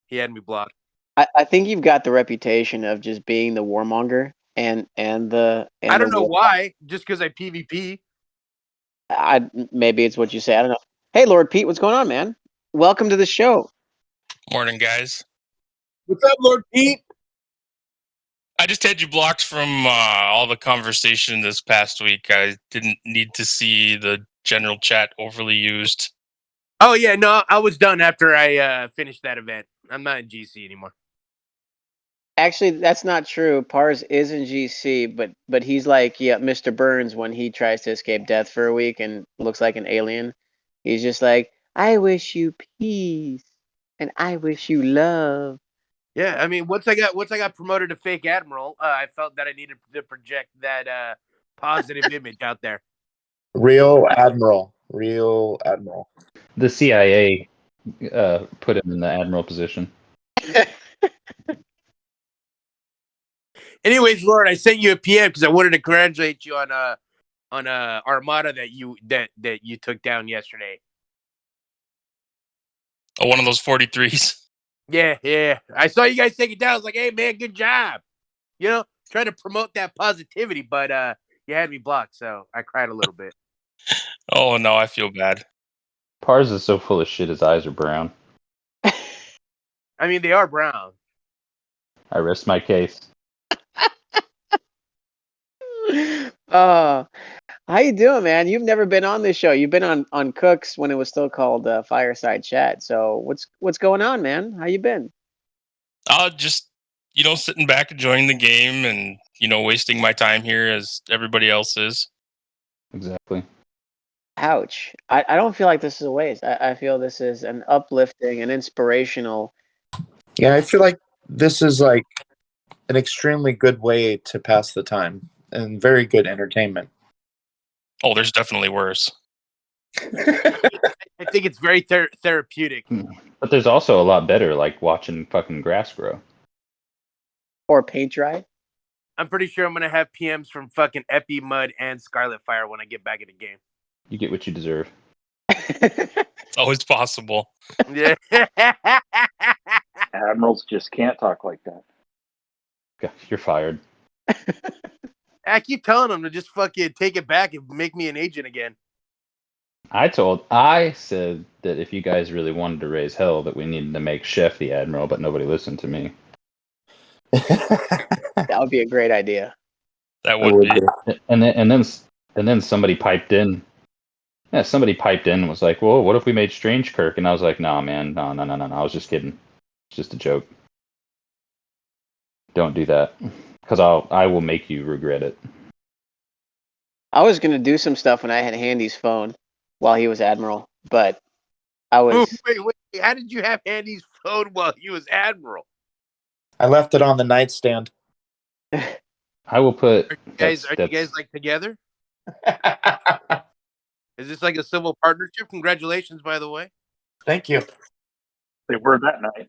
S5: he had me blocked.
S4: I think you've got the reputation of just being the warmonger and
S5: I don't know why, just because I PvP.
S4: Maybe it's what you say. I don't know. Hey, Lord Pete, what's going on, man? Welcome to the show.
S6: Morning, guys.
S5: What's up, Lord Pete?
S6: I just had you blocked from all the conversation this past week. I didn't need to see the general chat overly used.
S5: Oh, yeah, no, I was done after I finished that event. I'm not in GC anymore.
S4: Actually, that's not true. Pars is in GC, but he's like Mr. Burns when he tries to escape death for a week and looks like an alien. He's just like, I wish you peace and I wish you love.
S5: Yeah, I mean, once I got promoted to fake admiral, I felt that I needed to project that positive image out there.
S1: Real admiral. Real admiral.
S3: The CIA put him in the admiral position.
S5: Anyways, Lord, I sent you a PM because I wanted to congratulate you on Armada that you took down yesterday.
S6: Oh, one of those 43s.
S5: Yeah. I saw you guys take it down. I was like, hey man, good job. You know, trying to promote that positivity, but you had me blocked, so I cried a little bit.
S6: Oh no, I feel bad.
S3: Pars is so full of shit. His eyes are brown.
S5: I mean, they are brown.
S3: I rest my case.
S4: How you doing, man? You've never been on this show. You've been on Cooks when it was still called Fireside Chat. So what's going on, man? How you been?
S6: Just sitting back enjoying the game and wasting my time here as everybody else is.
S3: Exactly.
S4: Ouch. I don't feel like this is a waste. I feel this is an uplifting and inspirational.
S1: Yeah, I feel like this is like an extremely good way to pass the time and very good entertainment.
S6: Oh, there's definitely worse.
S5: I think it's very therapeutic.
S3: But there's also a lot better, like watching fucking grass grow.
S4: Or paint dry.
S5: I'm pretty sure I'm gonna have PMs from fucking Epi, Mud, and Scarlet Fire when I get back in the game.
S3: You get what you deserve.
S6: It's always possible.
S5: Yeah.
S2: Admirals just can't talk like that.
S3: Okay, you're fired.
S5: I keep telling them to just fucking take it back and make me an agent again.
S3: I said that if you guys really wanted to raise hell, that we needed to make Chef the admiral, but nobody listened to me.
S4: That would be a great idea.
S6: That would be.
S3: And then somebody piped in. Yeah, somebody piped in and was like, "Well, what if we made Strange Kirk?" And I was like, "No, man, no. I was just kidding. It's just a joke. Don't do that, because I will make you regret it."
S4: I was gonna do some stuff when I had Handy's phone while he was Admiral, but I was.
S5: Wait. How did you have Handy's phone while he was Admiral?
S1: I left it on the nightstand.
S3: I will put.
S5: Are you guys like together? Is this like a civil partnership? Congratulations, by the way.
S1: Thank you.
S2: They were that night.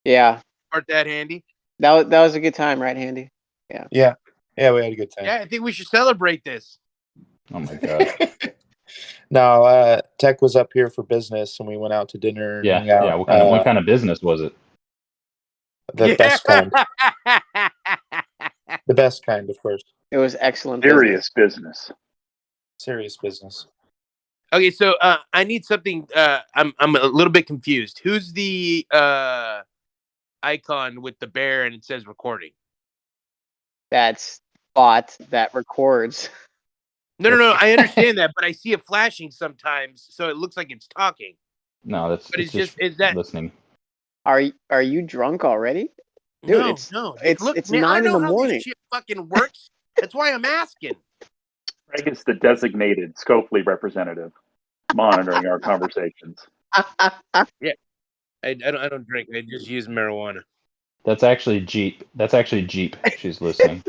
S4: Yeah,
S5: Aren't that handy?
S4: that was a good time, right, Handy?
S1: Yeah, we had a good time.
S5: Yeah, I think we should celebrate this.
S3: Oh my god.
S1: No, Tech was up here for business, and we went out to dinner. And hung out.
S3: Yeah. What kind of business was it?
S1: The best kind. The best kind, of course.
S4: It was excellent.
S2: Serious business.
S1: Serious business.
S5: Okay, so I need something. I'm a little bit confused. Who's the icon with the bear and it says recording?
S4: That's bot that records.
S5: No. I understand that, but I see it flashing sometimes, so it looks like it's talking.
S3: No, that's.
S5: But
S3: it's just
S5: is that
S3: listening.
S4: Are you drunk already? Dude,
S5: no.
S4: It's
S5: Look,
S4: it's
S5: man,
S4: 9
S5: I
S4: in
S5: know
S4: the
S5: how
S4: morning.
S5: this shit fucking works. That's why I'm asking.
S2: Greg is the designated Scopely representative, monitoring our conversations.
S5: I don't drink. I just use marijuana.
S3: That's actually Jeep. She's listening.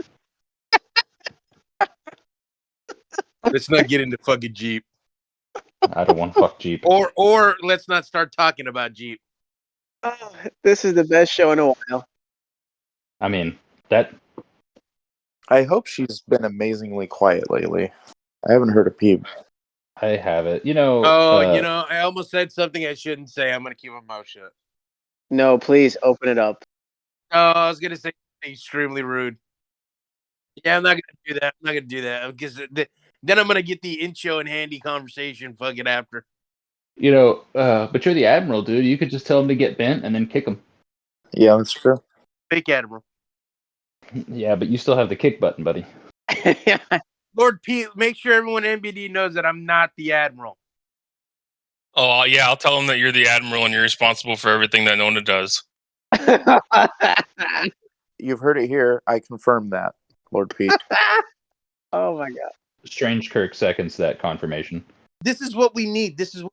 S5: Let's not get into fucking Jeep.
S3: I don't want to fuck Jeep.
S5: Or let's not start talking about Jeep.
S4: Oh, this is the best show in a while.
S3: I mean, that.
S1: I hope she's been amazingly quiet lately. I haven't heard a peep.
S3: I have it.
S5: I almost said something I shouldn't say. I'm gonna keep my mouth shut.
S4: No, please open it up.
S5: Oh, I was gonna say something extremely rude. Yeah, I'm not gonna do that because then I'm gonna get the intro and Handy conversation fucking after.
S3: But you're the admiral, dude. You could just tell him to get bent and then kick him.
S1: Yeah, that's true.
S5: Fake Admiral.
S3: Yeah, but you still have the kick button, buddy.
S5: Lord Pete, make sure everyone in NBD knows that I'm not the Admiral.
S6: Oh yeah, I'll tell him that you're the admiral and you're responsible for everything that Nona does.
S1: You've heard it here. I confirm that, Lord Pete.
S4: Oh my god.
S3: Strange Kirk seconds that confirmation.
S5: This is what we need. This is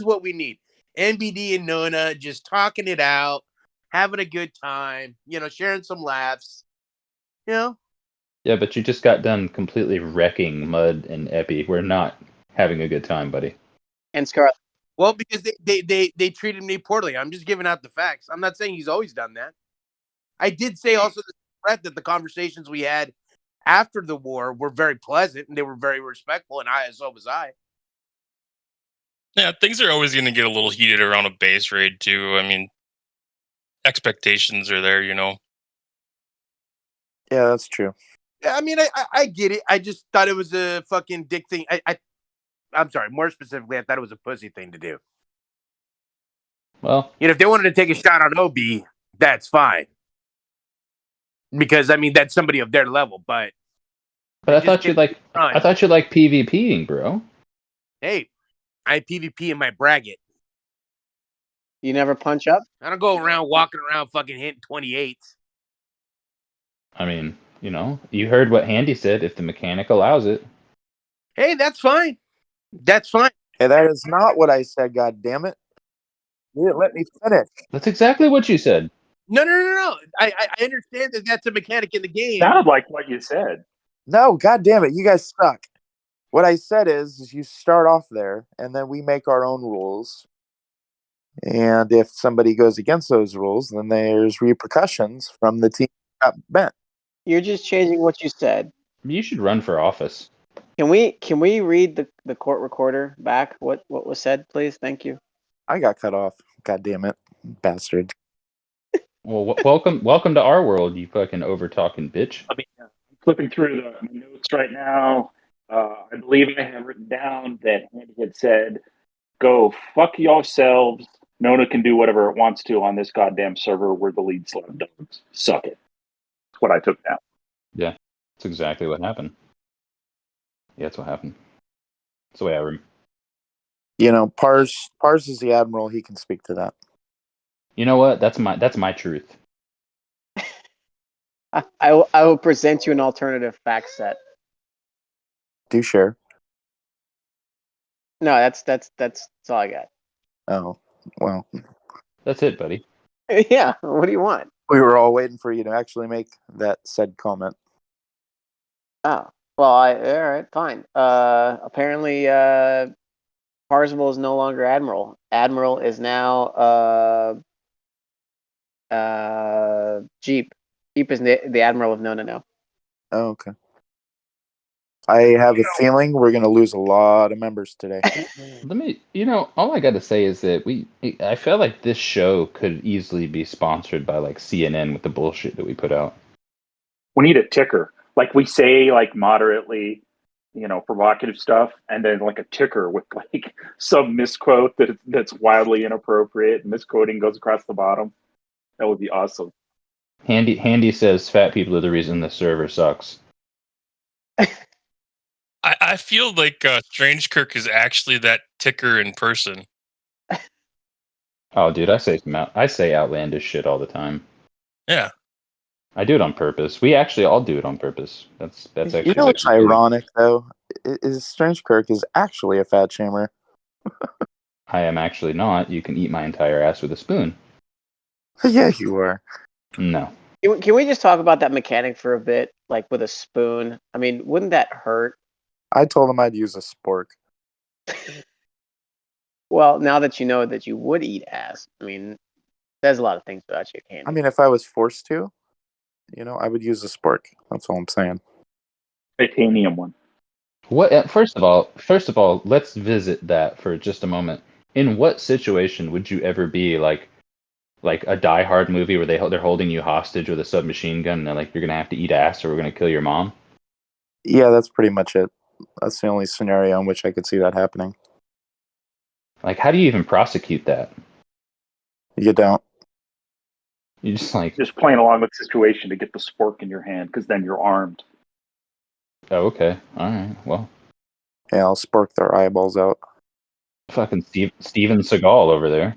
S5: what we need. NBD and Nona just talking it out, having a good time, sharing some laughs.
S3: Yeah, but you just got done completely wrecking Mud and Epi. We're not having a good time, buddy.
S4: And Scarlet.
S5: Well, because they treated me poorly. I'm just giving out the facts. I'm not saying he's always done that. I did say also that the conversations we had after the war were very pleasant and they were very respectful, and so was I.
S6: Yeah, things are always going to get a little heated around a base raid too. I mean, expectations are there,
S1: Yeah, that's true.
S5: I mean, I get it. I just thought it was a fucking dick thing. I'm sorry. More specifically, I thought it was a pussy thing to do.
S3: Well,
S5: if they wanted to take a shot on OB, that's fine. Because I mean, that's somebody of their level. But
S3: I thought you like PvPing, bro.
S5: Hey, I PvP in my bracket.
S4: You never punch up?
S5: I don't go around walking around fucking hitting 28s.
S3: I mean, you heard what Handy said. If the mechanic allows it.
S5: Hey, that's fine. That's fine.
S1: Hey, that is not what I said, God damn it. You didn't let me finish.
S3: That's exactly what you said.
S5: No. I understand that that's a mechanic in the game.
S2: Sounded like what you said.
S1: No, God damn it. You guys suck. What I said is you start off there, and then we make our own rules. And if somebody goes against those rules, then there's repercussions from the team that got bent.
S4: You're just changing what you said.
S3: You should run for office.
S4: Can we read the court recorder back? What was said, please? Thank you.
S1: I got cut off. God damn it, bastard.
S3: Well, welcome to our world, you fucking over-talking bitch.
S2: I mean, I'm flipping through the notes right now. I believe I have written down that Andy had said, "Go fuck yourselves. Nona can do whatever it wants to on this goddamn server. We're the lead slab dogs. Suck it." That's what I took down.
S3: Yeah, that's exactly what happened. Yeah, that's what happened. That's the way I remember.
S1: Parz is the Admiral. He can speak to that.
S3: You know what? That's my truth.
S4: I will present you an alternative fact set.
S1: Do share.
S4: No, that's all I got.
S1: Oh, well.
S3: That's it, buddy.
S4: Yeah, what do you want?
S1: We were all waiting for you to actually make that said comment.
S4: Oh, well, all right, fine. Apparently, Parzival is no longer Admiral. Admiral is now Jeep. Jeep is the Admiral of Nona now.
S1: Oh, okay. I have a feeling we're going to lose a lot of members today.
S3: Let me, all I got to say is that I feel like this show could easily be sponsored by like CNN with the bullshit that we put out.
S2: We need a ticker. Like we say, like moderately, provocative stuff, and then like a ticker with like some misquote that's wildly inappropriate. Misquoting goes across the bottom. That would be awesome.
S3: Handy says fat people are the reason the server sucks.
S6: I feel like Strange Kirk is actually that ticker in person.
S3: Oh, dude, I say outlandish shit all the time.
S6: Yeah,
S3: I do it on purpose. We actually all do it on purpose. That's actually.
S1: You know what's ironic though? Is Strange Kirk is actually a fat shamer.
S3: I am actually not. You can eat my entire ass with a spoon.
S1: Yeah, you are.
S3: No.
S4: Can we just talk about that mechanic for a bit, like with a spoon? I mean, wouldn't that hurt?
S1: I told him I'd use a spork.
S4: Well, now that you know that you would eat ass, I mean, there's a lot of things about you, Candy.
S1: I mean, if I was forced to, I would use a spork. That's all I'm saying.
S2: Titanium one.
S3: What? First of all, let's visit that for just a moment. In what situation would you ever be like a Die Hard movie where they're holding you hostage with a submachine gun and they're like, you're gonna have to eat ass or we're gonna kill your mom?
S1: Yeah, that's pretty much it. That's the only scenario in which I could see that happening.
S3: Like, how do you even prosecute that?
S1: You don't.
S3: You just
S2: just playing along with the situation to get the spork in your hand because then you're armed.
S3: Oh, okay, all right, well.
S1: Yeah, I'll spork their eyeballs out.
S3: Fucking Steven Seagal over there.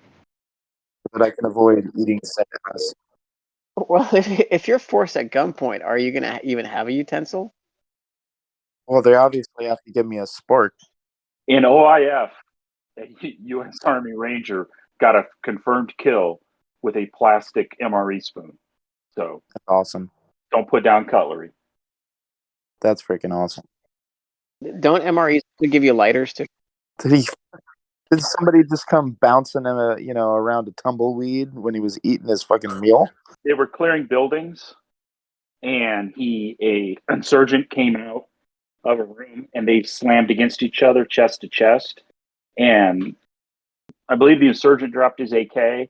S1: But I can avoid eating said ass.
S4: Well, if you're forced at gunpoint, are you gonna even have a utensil?
S1: Well, they obviously have to give me a spork.
S2: In OIF, a U.S. Army Ranger got a confirmed kill with a plastic MRE spoon. So
S1: That's awesome.
S2: don't put down cutlery.
S1: That's freaking awesome.
S4: Don't MREs give you lighters too?
S1: Did somebody just come bouncing him, around a tumbleweed when he was eating his fucking meal?
S2: They were clearing buildings, and a insurgent came out of a room, and they slammed against each other, chest to chest. And I believe the insurgent dropped his AK,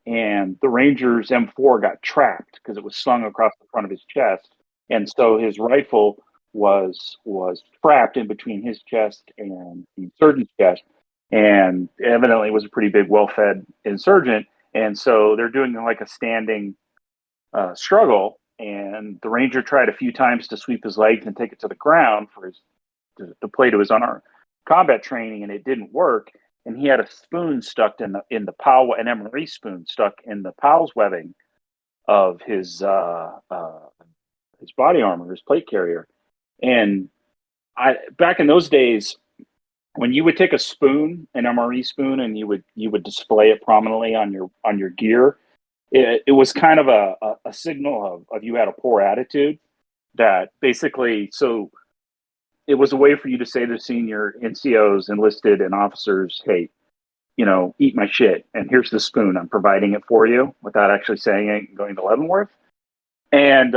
S2: and the Ranger's M4 got trapped because it was slung across the front of his chest, and so his rifle was trapped in between his chest and the insurgent's chest, and evidently it was a pretty big, well-fed insurgent, and so they're doing like a standing struggle, and the Ranger tried a few times to sweep his legs and take it to the ground for his to play to his unarmed combat training, and it didn't work. And he had a spoon stuck in the POW, an MRE spoon stuck in the POW's webbing of his body armor, his plate carrier. And back in those days, when you would take a spoon, an MRE spoon, and you would display it prominently on your gear, it was kind of a signal of you had a poor attitude. That basically, so it was a way for you to say to senior NCOs, enlisted, and officers, hey, eat my shit, and here's the spoon. I'm providing it for you, without actually saying it and going to Leavenworth. And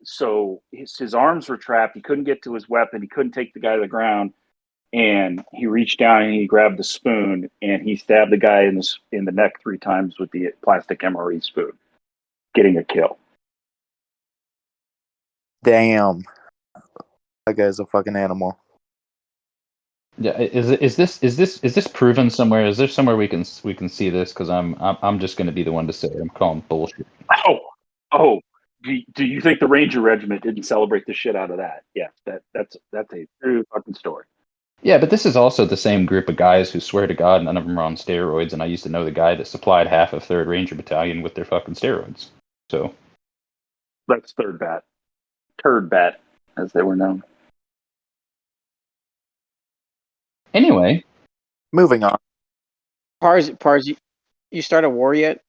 S2: so his arms were trapped. He couldn't get to his weapon. He couldn't take the guy to the ground. And he reached down and he grabbed the spoon and he stabbed the guy in the neck 3 times with the plastic MRE spoon, getting a kill.
S1: Damn. That guy's a fucking animal.
S3: Yeah, is this proven somewhere? Is there somewhere we can see this? Because I'm just going to be the one to say it. I'm calling bullshit.
S2: Oh. Do you think the Ranger Regiment didn't celebrate the shit out of that? Yeah, that's a true fucking story.
S3: Yeah, but this is also the same group of guys who swear to God none of them are on steroids, and I used to know the guy that supplied half of 3rd Ranger Battalion with their fucking steroids. So
S2: That's turd bat, as they were known.
S3: anyway,
S1: Moving on.
S4: Pars, you start a war yet?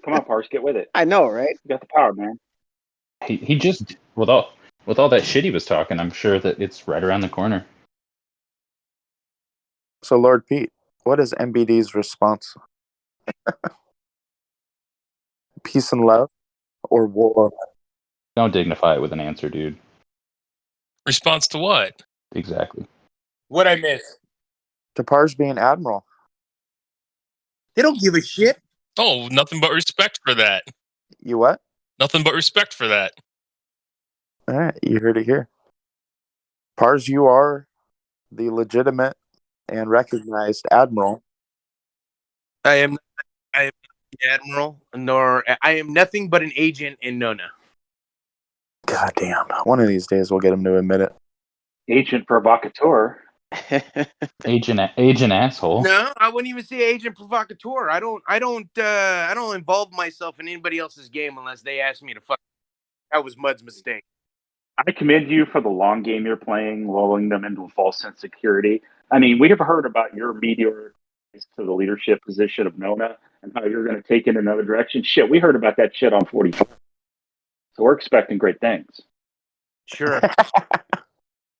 S2: Come on, Pars, get with it.
S4: I know, right?
S2: You got the power, man.
S3: he just with all that shit he was talking, I'm sure that it's right around the corner.
S1: So, Lord Pete, what is MBD's response? Peace and love or war?
S3: Don't dignify it with an answer, dude.
S6: Response to what?
S3: Exactly.
S5: What I miss?
S1: To Pars being Admiral.
S5: They don't give a shit.
S6: Oh, nothing but respect for that.
S1: You what?
S6: Nothing but respect for that.
S1: All right, you heard it here. Pars, you are the legitimate and recognized Admiral.
S5: I am not the Admiral, nor I am nothing but an agent in NONA.
S1: God damn. One of these days we'll get him to admit it.
S2: Agent provocateur.
S3: Agent asshole.
S5: No, I wouldn't even say agent provocateur. I don't involve myself in anybody else's game unless they ask me to fuck. That was Mud's mistake.
S2: I commend you for the long game you're playing, lulling them into a false sense of security. I mean, we have heard about your meteor to the leadership position of NONA and how you're going to take it in another direction. Shit, we heard about that shit on 45. So we're expecting great things.
S5: Sure.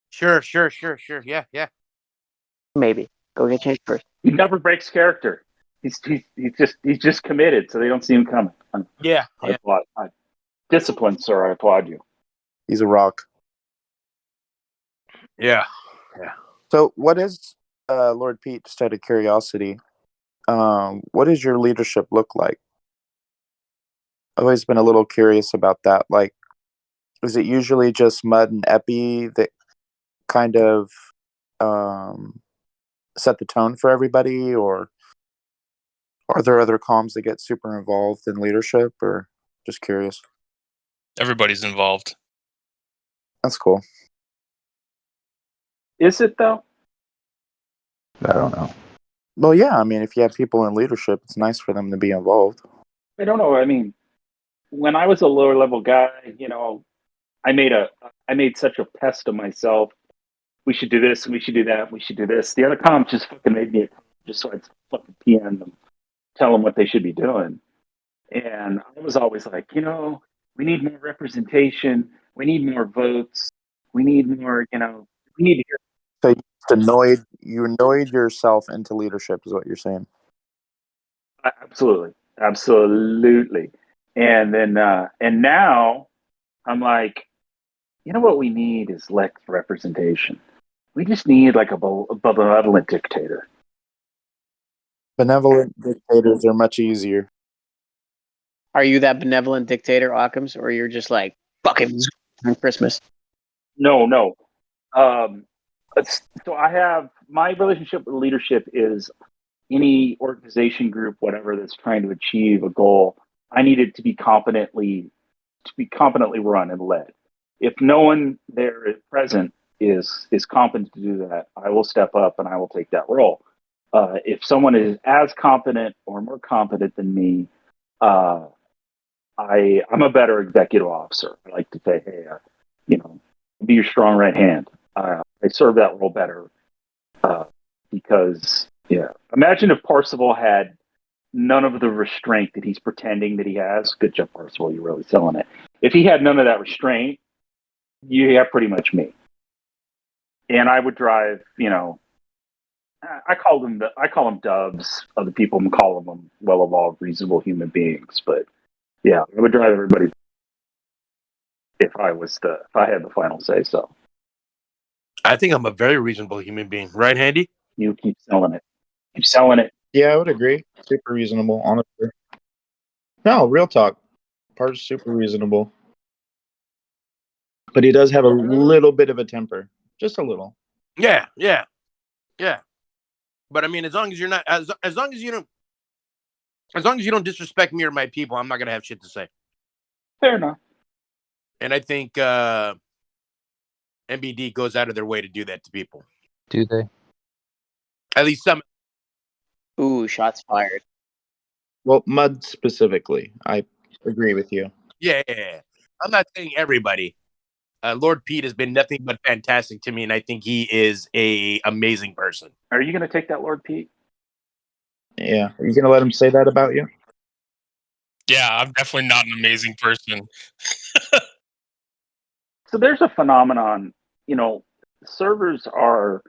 S5: Sure. Yeah.
S4: Maybe. Go get changed first.
S2: He never breaks character. He's just committed, so they don't see him coming.
S5: Yeah.
S2: I applaud. Discipline, sir. I applaud you.
S1: He's a rock.
S5: Yeah.
S1: So, what is, Lord Pete, just out of curiosity, what does your leadership look like? I've always been a little curious about that. Like, is it usually just Mud and Epi that kind of set the tone for everybody, or are there other comms that get super involved in leadership, or just curious?
S6: Everybody's involved.
S1: That's cool.
S2: Is it, though?
S3: I don't know.
S1: Well, yeah, I mean, if you have people in leadership, it's nice for them to be involved.
S2: I don't know. I mean, when I was a lower level guy, I made such a pest of myself. We should do this and we should do that. We should do this. The other comp just fucking made me a comp just so I'd fucking PM them, tell them what they should be doing. And I was always like, we need more representation. We need more votes. We need more, we need to hear.
S1: So you annoyed yourself into leadership, is what you're saying.
S2: Absolutely. Absolutely. And then, and now I'm like, what we need is representation. We just need like a benevolent dictator.
S1: Benevolent dictators are much easier.
S4: Are you that benevolent dictator, Occams, or you're just like fucking on Christmas?
S2: No. So I have my relationship with leadership is any organization group, whatever, that's trying to achieve a goal. I need it to be competently run and led. If no one there is present is competent to do that, I will step up and I will take that role. If someone is as competent or more competent than me, I'm a better executive officer. I like to say, hey, be your strong right hand. I serve that role better because, imagine if Parzival had none of the restraint that he's pretending that he has. Good job, Parzival. You're really selling it. If he had none of that restraint, you have pretty much me. And I would drive, I call them doves. Other people call them well-evolved, reasonable human beings. But yeah, I would drive everybody if I had the final say. So
S5: I think I'm a very reasonable human being, right, Handy?
S2: you keep selling it. Keep selling it.
S1: Yeah, I would agree. Super reasonable, honestly. No, real talk. Part's super reasonable. But he does have a little bit of a temper. Just a little.
S5: Yeah. But I mean, as long as you're not, as long as you don't disrespect me or my people, I'm not gonna have shit to say.
S2: Fair enough.
S5: And I think MBD goes out of their way to do that to people.
S3: Do they?
S5: At least some.
S4: Ooh, shots fired.
S1: Well, Mud specifically. I agree with you.
S5: Yeah. I'm not saying everybody. Lord Pete has been nothing but fantastic to me, and I think he is a amazing person.
S2: Are you going to take that, Lord Pete?
S1: Yeah. Are you going to let him say that about you?
S6: Yeah, I'm definitely not an amazing person.
S2: So there's a phenomenon, servers are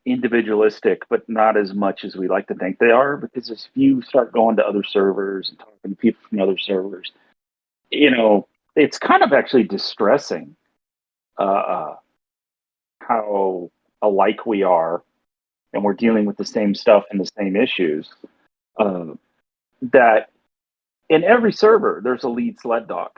S2: individualistic, but not as much as we like to think they are, because if you start going to other servers and talking to people from other servers, it's kind of actually distressing how alike we are, and we're dealing with the same stuff and the same issues. That in every server, there's a lead sled dog,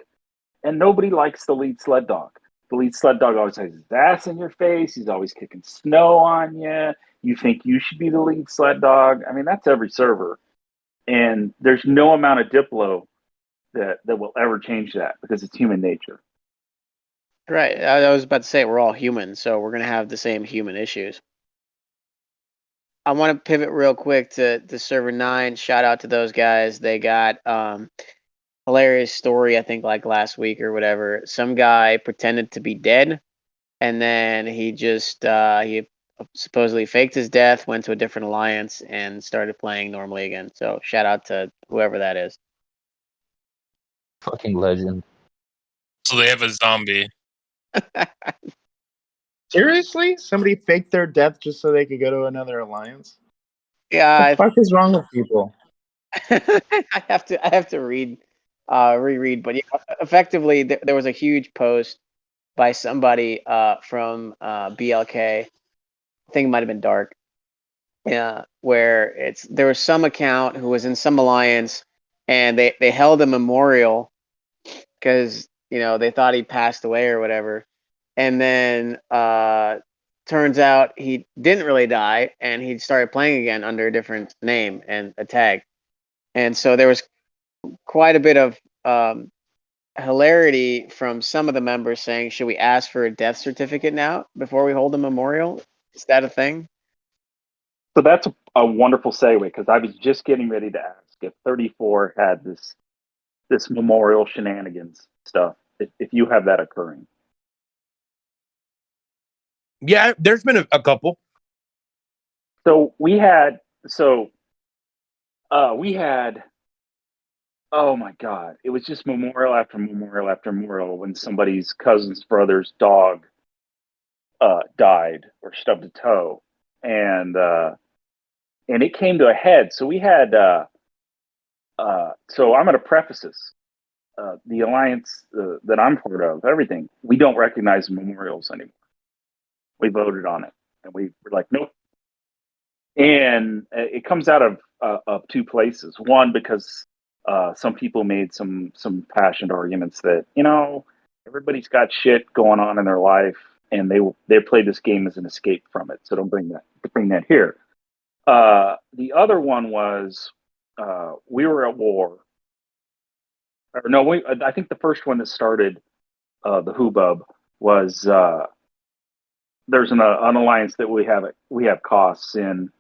S2: and nobody likes the lead sled dog. The lead sled dog always has his ass in your face. He's always kicking snow on you. You think you should be the lead sled dog. I mean, that's every server. And there's no amount of Diplo that will ever change that, because it's human nature.
S4: Right. I was about to say we're all human, so we're gonna have the same human issues. I want to pivot real quick to server 9. Shout out to those guys. They got hilarious story, I think, like last week or whatever. Some guy pretended to be dead, and then he just he supposedly faked his death, went to a different alliance, and started playing normally again. So shout out to whoever that is.
S3: Fucking legend.
S6: So they have a zombie.
S1: Seriously? Somebody faked their death just so they could go to another alliance?
S4: Yeah,
S1: What the fuck is wrong with people?
S4: I have to reread, but yeah, effectively there was a huge post by somebody from BLK. I think it might have been Dark. Yeah, where there was some account who was in some alliance, and they held a memorial because they thought he passed away or whatever, and then turns out he didn't really die, and he started playing again under a different name and a tag, and so there was quite a bit of hilarity from some of the members saying, should we ask for a death certificate now before we hold a memorial? Is that a thing?
S2: So that's a wonderful segue, because I was just getting ready to ask if 34 had this this memorial shenanigans stuff, if you have that occurring.
S5: Yeah, there's been a couple.
S2: So we had, oh my God, it was just memorial after memorial after memorial when somebody's cousin's brother's dog died or stubbed a toe, and it came to a head. So we had, so I'm going to preface this. The alliance that I'm part of, everything, we don't recognize memorials anymore. We voted on it, and we were like, nope. And it comes out of two places. One, because some people made some passionate arguments that, you know, everybody's got shit going on in their life, and they play this game as an escape from it. So don't bring that here. The other one was we were at war. Or no, I think the first one that started the hubbub was there's an alliance that we have costs in,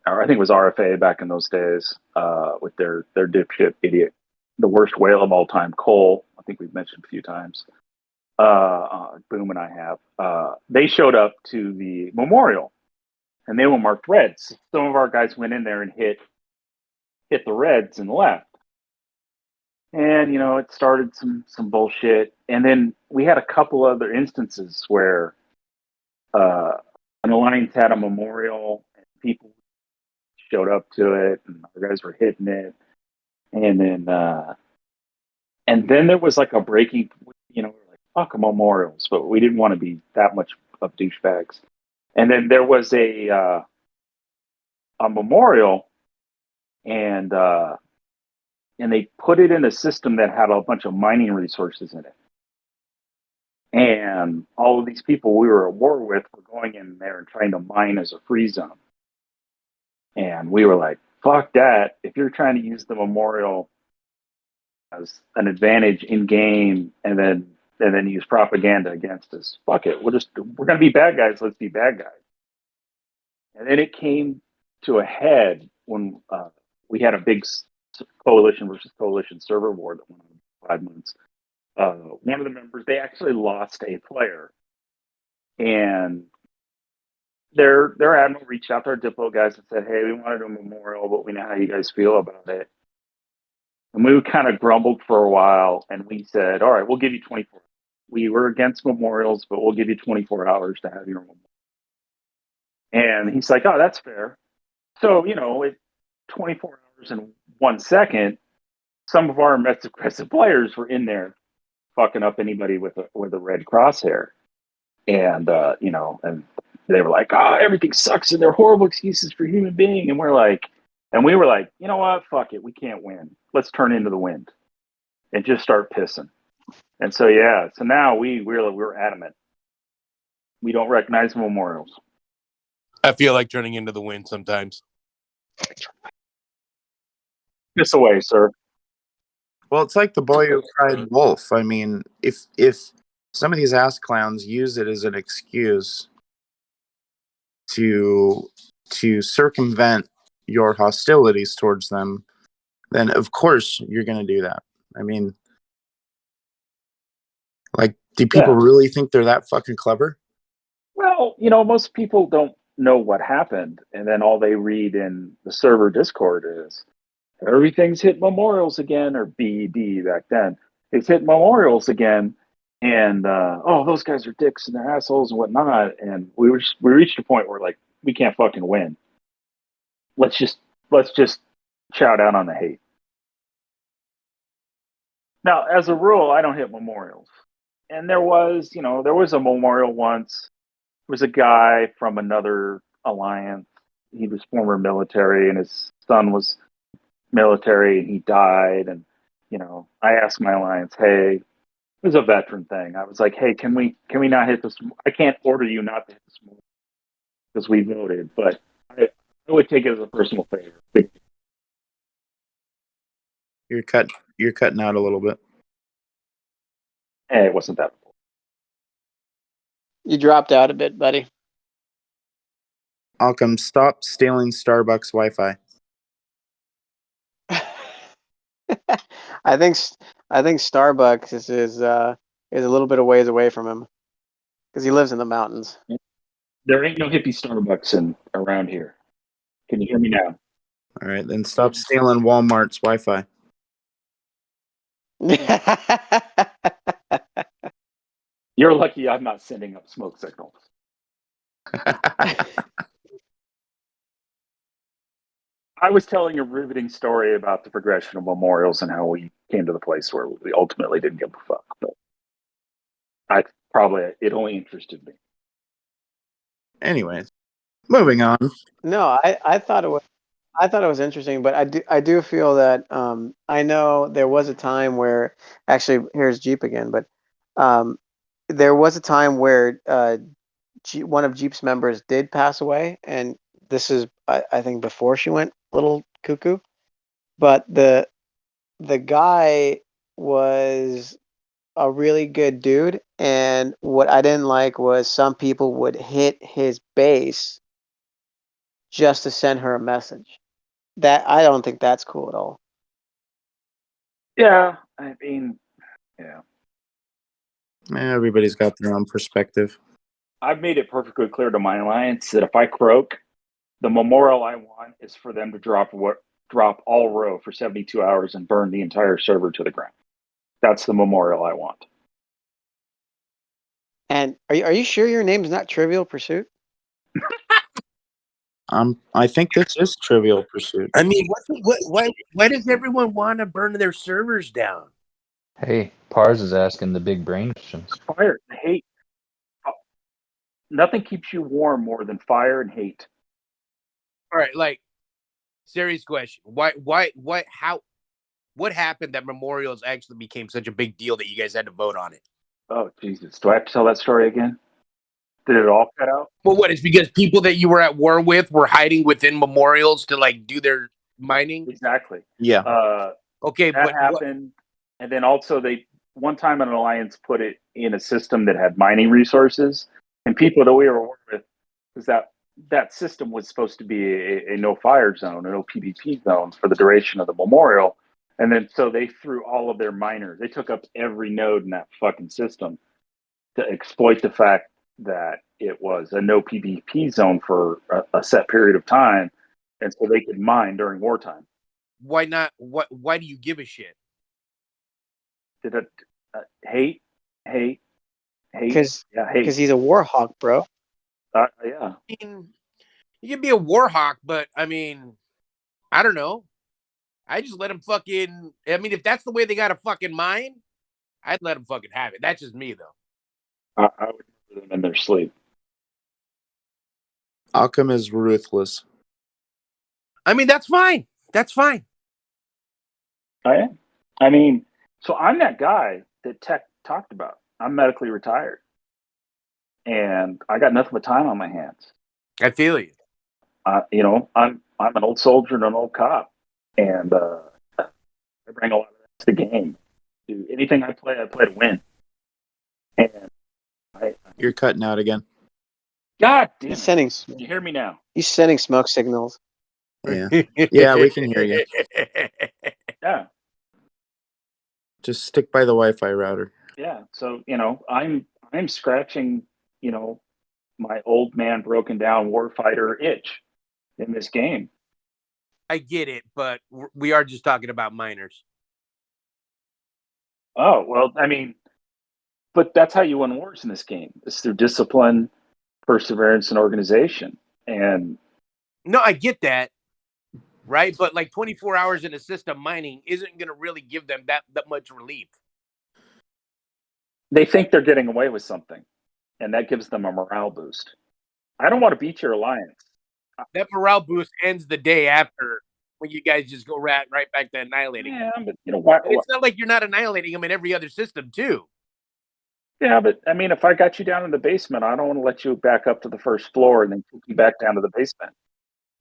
S2: or I think it was RFA back in those days, with their dipshit idiot, the worst whale of all time, Cole. I think we've mentioned a few times. Boom and I have. They showed up to the memorial, and they were marked reds. Some of our guys went in there and hit the reds and left. And, you know, it started some bullshit. And then we had a couple other instances where an alliance had a memorial and people showed up to it and our guys were hitting it. And then there was like a breaking, you know, like, fuck memorials, but we didn't want to be that much of douchebags. And then there was a memorial, and they put it in a system that had a bunch of mining resources in it. And all of these people we were at war with were going in there and trying to mine as a free zone. And we were like, fuck that. If you're trying to use the memorial as an advantage in game and then use propaganda against us, fuck it. We're going to be bad guys. Let's be bad guys. And then it came to a head when we had a big coalition versus coalition server war that went on 5 months. One of the members, they actually lost a player, and their admiral reached out to our Diplo guys and said, hey, we want to do a memorial, but we know how you guys feel about it. And we kind of grumbled for a while, and we said, all right, we'll give you 24 hours. We were against memorials, but we'll give you 24 hours to have your memorial. And he's like, oh, that's fair. So, you know, at 24 hours and 1 second, some of our most aggressive players were in there fucking up anybody with a red crosshair. And, you know, and they were like, oh, everything sucks and they're horrible excuses for human being. And we were like, you know what? Fuck it. We can't win. Let's turn into the wind and just start pissing. And so, yeah, so now we're adamant. We don't recognize memorials.
S5: I feel like turning into the wind sometimes.
S2: Piss away, sir.
S1: Well, it's like the boy who cried wolf. I mean, if some of these ass clowns use it as an excuse to circumvent your hostilities towards them, then of course you're going to do that. I mean, like, do people really think they're that fucking clever?
S2: Well, you know, most people don't know what happened, and then all they read in the server Discord is everything's hit memorials again, or BD back then. It's hit memorials again, and oh, those guys are dicks and they're assholes and whatnot. And we reached a point where like we can't fucking win. Let's just chow down on the hate. Now, as a rule, I don't hit memorials, and there was a memorial once. There was a guy from another alliance. He was former military, and his son was military, and he died. And you know, I asked my alliance, hey, it was a veteran thing. I was like, hey, can we not hit this? I can't order you not to hit this memorial because we voted, but I would take it as a personal favor.
S1: You're cutting out a little bit.
S2: Hey, it wasn't that.
S4: You dropped out a bit, buddy.
S1: Occam, stop stealing Starbucks Wi-Fi.
S4: I think Starbucks is a little bit of ways away from him because he lives in the mountains.
S2: There ain't no hippie Starbucks around here. Can you hear me now?
S1: All right, then stop stealing Walmart's Wi-Fi.
S2: You're lucky I'm not sending up smoke signals. I was telling a riveting story about the progression of memorials and how we came to the place where we ultimately didn't give a fuck. But it only interested me.
S1: Anyways, moving on.
S4: No, I thought it was interesting, but I do feel that I know there was a time where actually here's Jeep again, but there was a time where one of Jeep's members did pass away, and this is I think before she went a little cuckoo, but the guy was a really good dude, and what I didn't like was some people would hit his base just to send her a message. That I don't think that's cool at all.
S2: Yeah, I mean, yeah.
S1: Everybody's got their own perspective.
S2: I've made it perfectly clear to my alliance that if I croak, the memorial I want is for them to drop all row for 72 hours and burn the entire server to the ground. That's the memorial I want.
S4: And are you sure your name's not Trivial Pursuit?
S1: I think this is Trivial Pursuit.
S5: I mean, why does everyone want to burn their servers down?
S3: Hey, Pars is asking the big brain questions.
S2: Fire, hate. Nothing keeps you warm more than fire and hate.
S5: All right, like, serious question. What happened that memorials actually became such a big deal that you guys had to vote on it?
S2: Oh, Jesus. Do I have to tell that story again? Did it all cut out?
S5: Well, what? It's because people that you were at war with were hiding within memorials to, like, do their mining?
S2: Exactly.
S1: Yeah.
S5: Okay,
S2: that happened. And then also one time an alliance put it in a system that had mining resources, and people that we were working with, because that system was supposed to be a no fire zone, a no PvP zone for the duration of the memorial. And then so they threw all of their miners. They took up every node in that fucking system to exploit the fact that it was a no PvP zone for a set period of time, and so they could mine during wartime.
S5: Why not? Why do you give a shit?
S2: Did it hate?
S4: Because
S2: hate.
S4: he's a war hawk, bro.
S2: Yeah.
S5: I mean, you can be a war hawk, but I mean, I don't know. I just let them fucking. I mean, if that's the way they got to fucking mine, I'd let them fucking have it. That's just me, though.
S2: I would murder them in their sleep.
S1: Occam is ruthless.
S5: I mean, that's fine. That's fine.
S2: I am. I mean, so I'm that guy that Tech talked about. I'm medically retired, and I got nothing but time on my hands.
S5: I feel you.
S2: I'm an old soldier and an old cop, and I bring a lot of that to the game. Do anything I play to win. And
S1: You're cutting out again.
S2: God damn
S4: He's
S2: it. Can you hear me now?
S4: He's sending smoke signals.
S1: Yeah. Yeah, we can hear you.
S2: Yeah.
S1: Just stick by the Wi-Fi router.
S2: Yeah. So, I'm scratching, my old man broken down warfighter itch in this game.
S5: I get it, but we are just talking about minors.
S2: Oh, well, I mean, but that's how you win wars in this game. It's through discipline, perseverance, and organization. And
S5: no, I get that, right? But like 24 hours in a system mining isn't going to really give them that much relief.
S2: They think they're getting away with something, and that gives them a morale boost. I don't want to beat your alliance.
S5: That morale boost ends the day after when you guys just go right back to annihilating.
S2: Yeah, but why?
S5: It's not like you're not annihilating them in every other system too.
S2: Yeah, but I mean, if I got you down in the basement, I don't want to let you back up to the first floor and then kick you back down to the basement.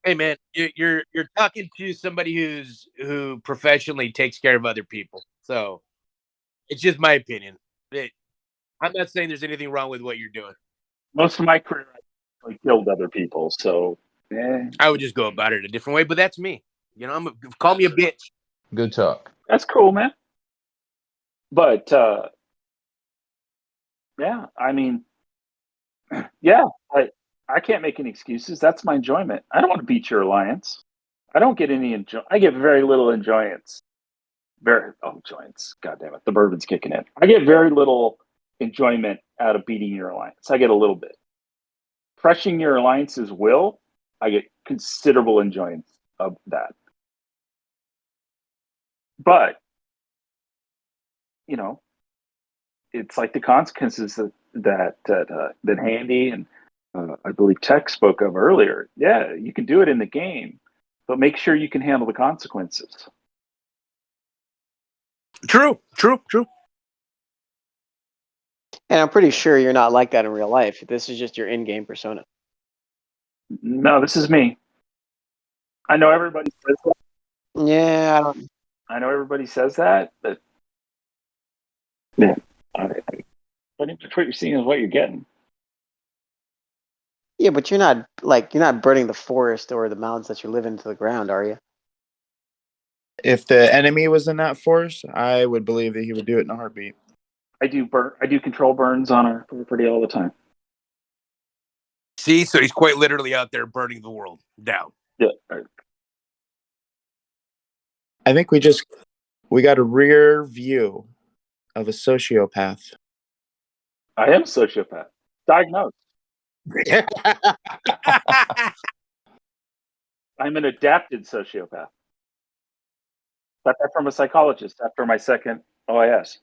S5: Hey man, you're talking to somebody who professionally takes care of other people. So it's just my opinion. I'm not saying there's anything wrong with what you're doing.
S2: Most of my career, I killed other people, so
S5: I would just go about it a different way. But that's me. Call me a bitch.
S3: Good talk.
S2: That's cool, man. But yeah, I mean, yeah, I can't make any excuses. That's my enjoyment. I don't want to beat your alliance. I don't get any enjoy. I get very little enjoyance. Enjoyance. God damn it, the bourbon's kicking in. I get very little enjoyment out of beating your alliance. I get a little bit. Crushing your alliance's will, I get considerable enjoyment of that. But you know, it's like the consequences that Handy and I believe Tech spoke of earlier. Yeah, you can do it in the game, but make sure you can handle the consequences.
S5: True.
S4: And I'm pretty sure you're not like that in real life. This is just your in-game persona.
S2: No, this is me. I know everybody says that.
S4: Yeah,
S2: I know everybody says that, but yeah, pretty much what you're seeing is what you're getting.
S4: yeah, but you're not burning the forest or the mountains that you live into the ground, are you?
S1: If the enemy was in that force, I would believe that he would do it in a heartbeat.
S2: I do control burns on our property all the time.
S5: See, so he's quite literally out there burning the world down.
S2: Yeah.
S1: I think we got a rear view of a sociopath.
S2: I am a sociopath. Diagnosed. I'm an adapted sociopath. Got that from a psychologist after my second OIS.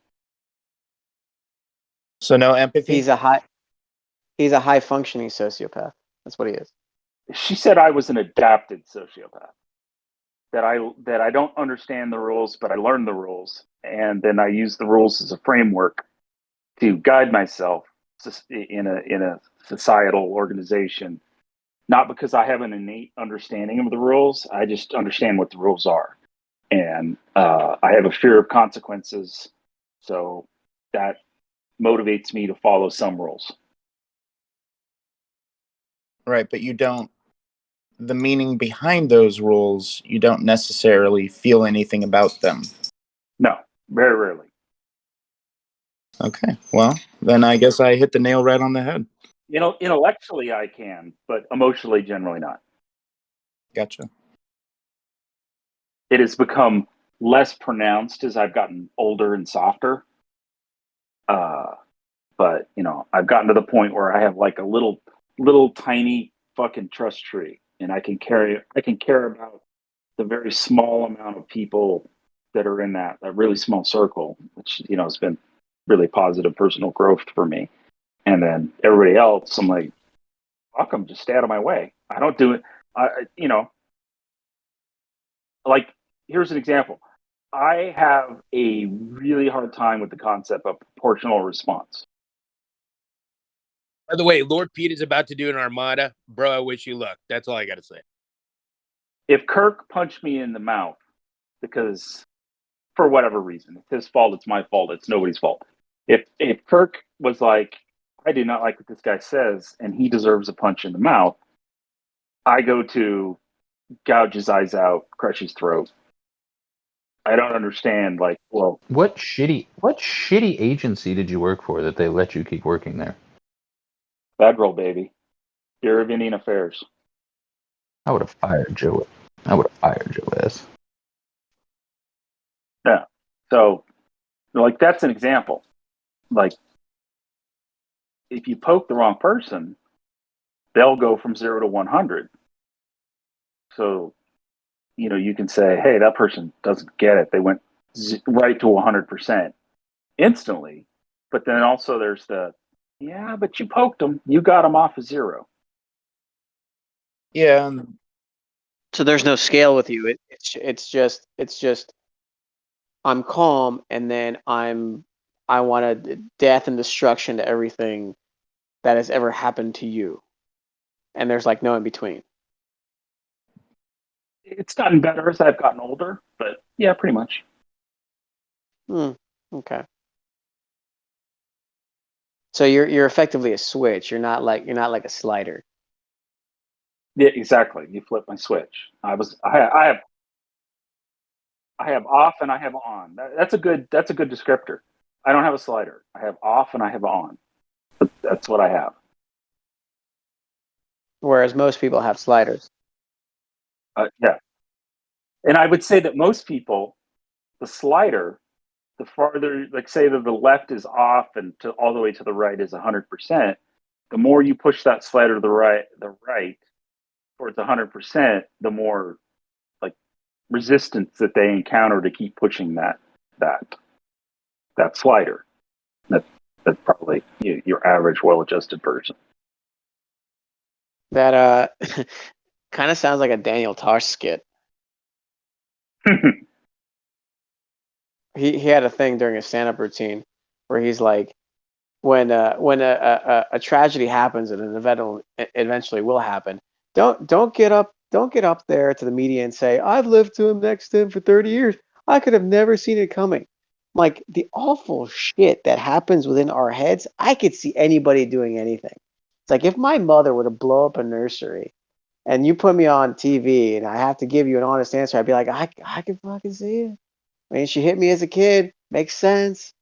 S1: So no empathy.
S4: He's a high functioning sociopath. That's what he is.
S2: She said I was an adapted sociopath. That I don't understand the rules, but I learn the rules, and then I use the rules as a framework to guide myself in a societal organization. Not because I have an innate understanding of the rules, I just understand what the rules are, and I have a fear of consequences, so that motivates me to follow some rules.
S1: Right, but you don't. The meaning behind those rules, you don't necessarily feel anything about them.
S2: No, very rarely.
S1: Okay, well, then I guess I hit the nail right on the head.
S2: You know, intellectually I can, but emotionally, generally not.
S1: Gotcha.
S2: It has become less pronounced as I've gotten older and softer. But I've gotten to the point where I have like a little tiny fucking trust tree, and I can care about the very small amount of people that are in that really small circle, which has been really positive personal growth for me. And then everybody else, I'm like, fuck them, just stay out of my way. I don't do it. Like, here's an example. I have a really hard time with the concept of proportional response.
S5: By the way, Lord Pete is about to do an armada. Bro, I wish you luck. That's all I got to say.
S2: If Kirk punched me in the mouth, because for whatever reason, it's his fault, it's my fault, it's nobody's fault. If Kirk was like, I do not like what this guy says, and he deserves a punch in the mouth, I go to gouge his eyes out, crush his throat. I don't understand. Like, well,
S3: What shitty agency did you work for that they let you keep working there?
S2: Admiral, baby. Bureau of Indian Affairs.
S3: I would have fired Joe. I would have fired Joe S.
S2: Yeah. So, like, that's an example. Like, if you poke the wrong person, they'll go from 0 to 100. So, you can say, hey, that person doesn't get it. They went right to 100% instantly. But then also there's yeah, but you poked them. You got them off of 0.
S1: Yeah.
S4: So there's no scale with you. It's just I'm calm, and then I want a death and destruction to everything that has ever happened to you, and there's like no in between.
S2: It's gotten better as I've gotten older, but yeah, pretty much.
S4: Okay. So you're effectively a switch. You're not like a slider.
S2: Yeah, exactly. You flip my switch. I have off and I have on. That's a good descriptor. I don't have a slider. I have off and I have on. But that's what I have.
S4: Whereas most people have sliders.
S2: Yeah. And I would say that most people, the slider, the farther, like say that the left is off and all the way to the right is 100%, the more you push that slider to the right towards 100%, the more like resistance that they encounter to keep pushing that slider. That's probably your average well-adjusted person.
S4: That kind of sounds like a Daniel Tosh skit. He had a thing during his stand-up routine where he's like, when a tragedy happens and an event eventually will happen, don't get up there to the media and say, I've lived to him next to him for 30 years. I could have never seen it coming. Like the awful shit that happens within our heads, I could see anybody doing anything. It's like if my mother were to blow up a nursery and you put me on TV and I have to give you an honest answer, I'd be like, I can fucking see it. I mean, she hit me as a kid. Makes sense.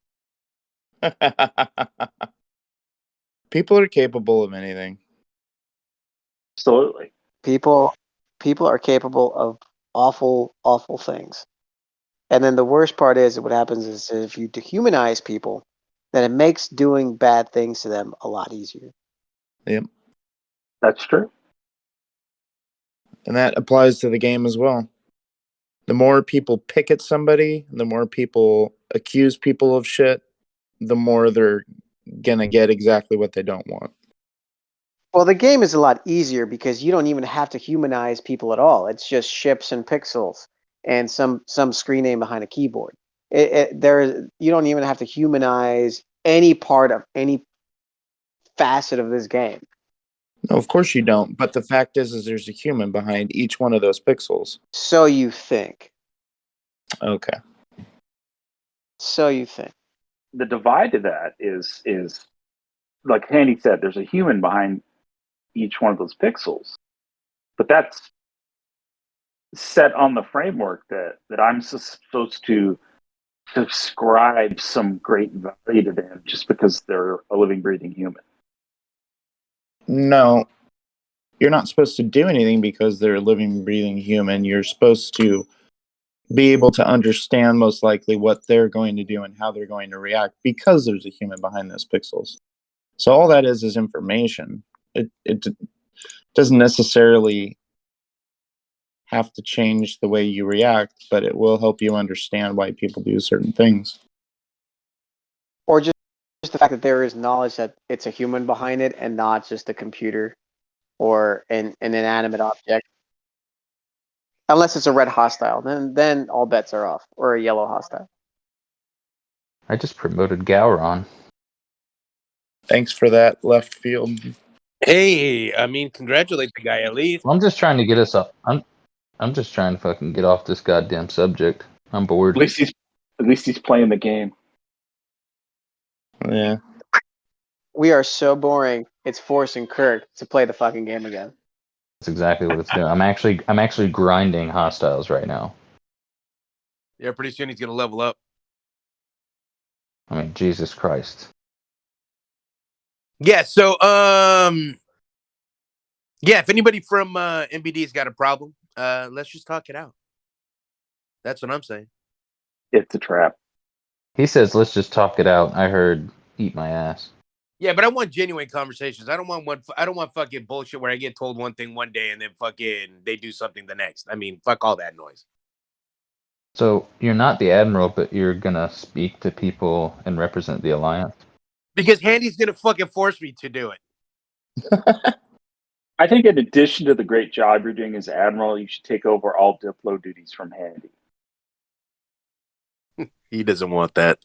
S1: People are capable of anything.
S2: Absolutely.
S4: People are capable of awful, awful things. And then the worst part is what happens is if you dehumanize people, then it makes doing bad things to them a lot easier.
S1: Yep.
S2: That's true.
S1: And that applies to the game as well. The more people pick at somebody, the more people accuse people of shit, the more they're gonna get exactly what they don't want.
S4: Well, the game is a lot easier because you don't even have to humanize people at all. It's just ships and pixels and some screen name behind a keyboard. You don't even have to humanize any part of any facet of this game.
S1: No, of course you don't. But the fact is there's a human behind each one of those pixels.
S4: So you think.
S1: Okay.
S4: So you think.
S2: The divide to that is like Handy said, there's a human behind each one of those pixels, but that's set on the framework that I'm supposed to subscribe some great value to them just because they're a living, breathing human.
S1: No, you're not supposed to do anything because they're a living, breathing human. You're supposed to be able to understand most likely what they're going to do and how they're going to react because there's a human behind those pixels. So all that is information. It doesn't necessarily have to change the way you react, but it will help you understand why people do certain things.
S4: Or just the fact that there is knowledge that it's a human behind it and not just a computer or an inanimate object. Unless it's a red hostile, then all bets are off. Or a yellow hostile.
S3: I just promoted Gowron.
S1: Thanks for that left field.
S5: Hey, I mean, congratulate the guy at least.
S3: I'm just trying to get us up. I'm just trying to fucking get off this goddamn subject. I'm bored.
S2: At least he's playing the game.
S1: Yeah.
S4: We are so boring. It's forcing Kirk to play the fucking game again.
S3: That's exactly what it's doing. I'm actually grinding hostiles right now.
S5: Yeah, pretty soon he's gonna level up.
S3: I mean, Jesus Christ.
S5: Yeah, so yeah, if anybody from MBD's got a problem, let's just talk it out. That's what I'm saying.
S2: It's a trap.
S3: He says, let's just talk it out. I heard, eat my ass.
S5: Yeah, but I want genuine conversations. I don't want fucking bullshit where I get told one thing one day and then fucking they do something the next. I mean, fuck all that noise.
S3: So you're not the Admiral, but you're gonna speak to people and represent the Alliance?
S5: Because Handy's gonna fucking force me to do it.
S2: I think in addition to the great job you're doing as Admiral, you should take over all Diplo duties from Handy.
S5: He doesn't want that.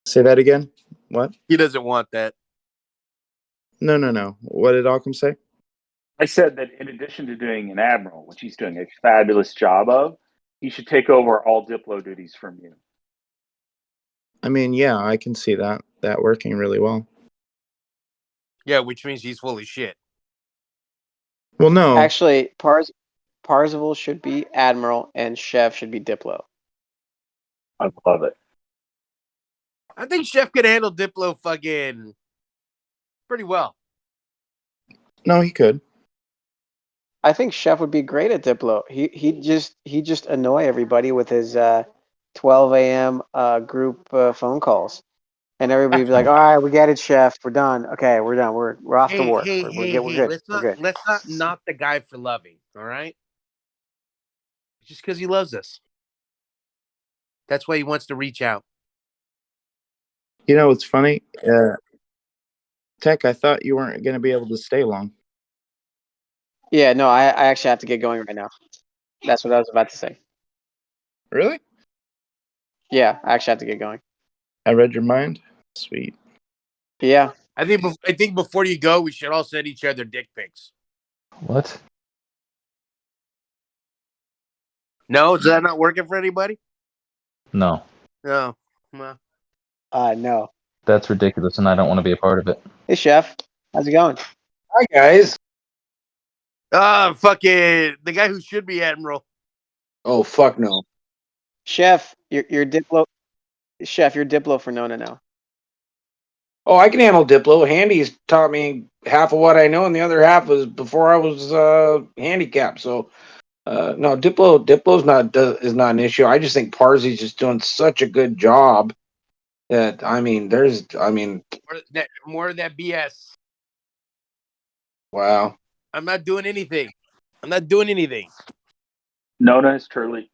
S1: Say that again. What?
S5: He doesn't want that.
S1: No. What did Ockham say?
S2: I said that in addition to doing an Admiral, which he's doing a fabulous job of, he should take over all Diplo duties from you.
S1: I mean, yeah, I can see that working really well.
S5: Yeah, which means he's full of shit.
S1: Well, no.
S4: Actually, Parzival should be Admiral and Chef should be Diplo.
S2: I love it.
S5: I think Chef could handle Diplo fucking pretty well.
S1: No, he could.
S4: I think Chef would be great at Diplo. He just annoy everybody with his 12 a.m. Group phone calls, and everybody be like, "All right, we get it, Chef. We're done. Okay, we're done. We're off to work. We're good.
S5: Let's
S4: We're
S5: not
S4: good."
S5: knock the guy for loving. All right, just because he loves us. That's why he wants to reach out.
S1: You know, it's funny. Tech, I thought you weren't going to be able to stay long.
S4: Yeah, no, I actually have to get going right now. That's what I was about to say.
S1: Really?
S4: Yeah, I actually have to get going.
S1: I read your mind. Sweet.
S4: Yeah.
S5: I think before you go, we should all send each other dick pics.
S3: What?
S5: No, is that not working for anybody?
S3: No,
S5: No. Well,
S4: No.
S3: that's ridiculous, and I don't want to be a part of it.
S4: Hey, Chef. How's it going?
S7: Hi guys.
S5: fucking the guy who should be Admiral.
S7: Oh fuck no.
S4: Chef, you're Diplo. Chef, you're Diplo for Nona now.
S7: Oh, I can handle Diplo. Handy's taught me half of what I know, and the other half was before I was handicapped. So no, Diplo's not is not an issue. I just think Parzi's just doing such a good job that
S5: More of that BS.
S7: wow.
S5: I'm not doing anything.
S2: Nona has truly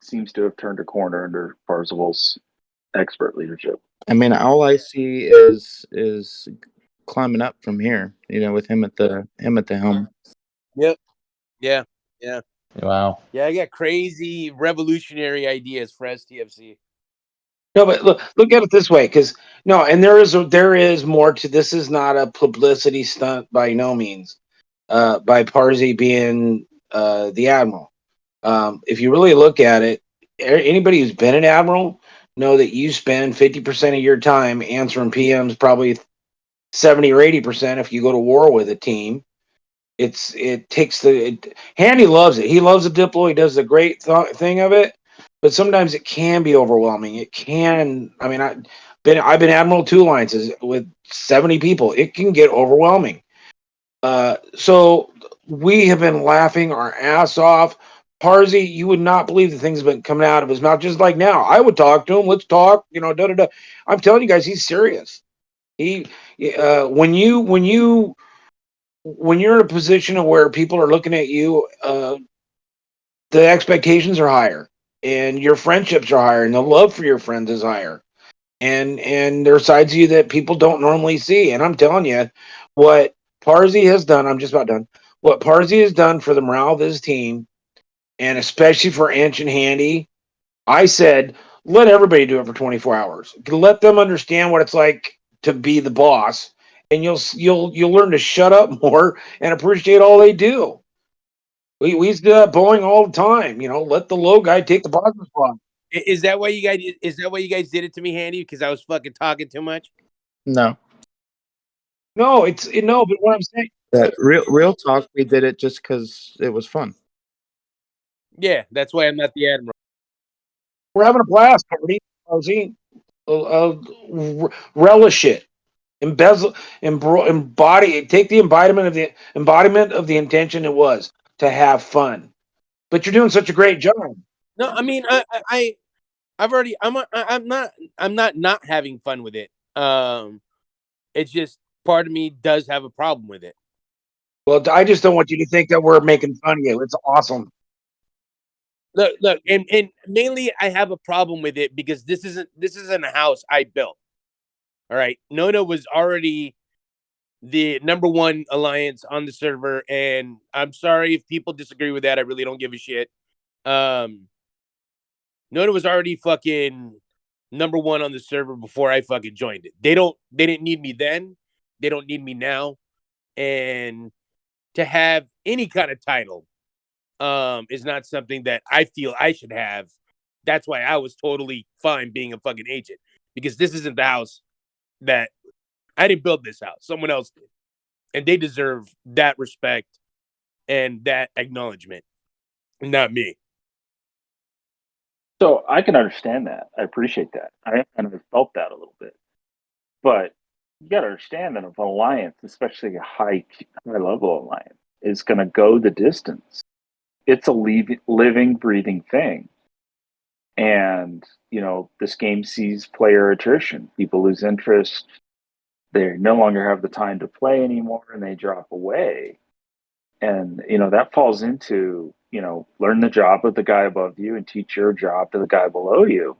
S2: seems to have turned a corner under Parzival's expert leadership.
S1: I mean, all I see is climbing up from here. You know, with him at the helm.
S5: Yep. Yeah.
S3: Wow.
S5: Yeah, I got crazy revolutionary ideas for STFC.
S7: No, but look at it this way, because no, and there is more to this. Is not a publicity stunt by no means. By Parzi being the admiral. If you really look at it, anybody who's been an admiral know that you spend 50% of your time answering PMs, probably 70 or 80% if you go to war with a team. Handy loves it. He loves the Diplo. He does the great thing of it, but sometimes it can be overwhelming. It can. I mean, I've been Admiral 2 alliances with 70 people. It can get overwhelming. So we have been laughing our ass off. Parzi, you would not believe the things that have been coming out of his mouth. Just like now, I would talk to him. Let's talk. You know, da da da. I'm telling you guys, he's serious. When you're in a position of where people are looking at you, the expectations are higher, and your friendships are higher, and the love for your friends is higher, and there are sides of you that people don't normally see. And I'm telling you, what Parzi has done, I'm just about done. What Parzi has done for the morale of his team, and especially for Inch and Handy, I said, let everybody do it for 24 hours. Let them understand what it's like to be the boss, and you'll learn to shut up more and appreciate all they do. We used to do that Boeing all the time. You know, let the low guy take the boss's spot.
S5: Is that why you guys did it to me, Handy? Because I was fucking talking too much?
S1: No,
S7: No, but what I'm saying,
S1: that real talk. We did it just because it was fun.
S5: Yeah, that's why I'm not the Admiral.
S7: we're having a blast, Cody. Relish it. Embody, take the embodiment of the intention it was to have fun. But you're doing such a great job.
S5: No, I mean, I'm not having fun with it. It's just part of me does have a problem with it.
S7: Well, I just don't want you to think that we're making fun of you. It's awesome.
S5: Look, and mainly I have a problem with it because this isn't a house I built. All right, Nona was already the number one alliance on the server, and I'm sorry if people disagree with that. I really don't give a shit. Nona was already fucking number one on the server before I fucking joined it. They didn't need me then. They don't need me now. And to have any kind of title is not something that I feel I should have. That's why I was totally fine being a fucking agent, because this isn't the house that I didn't build. This house, someone else did, and they deserve that respect and that acknowledgement, not me.
S2: So I can understand that. I appreciate that. I kind of felt that a little bit. But you got to understand that if an alliance, especially a high level alliance, is going to go the distance, it's a living, breathing thing. And, this game sees player attrition. People lose interest. They no longer have the time to play anymore and they drop away. And, that falls into, learn the job of the guy above you and teach your job to the guy below you.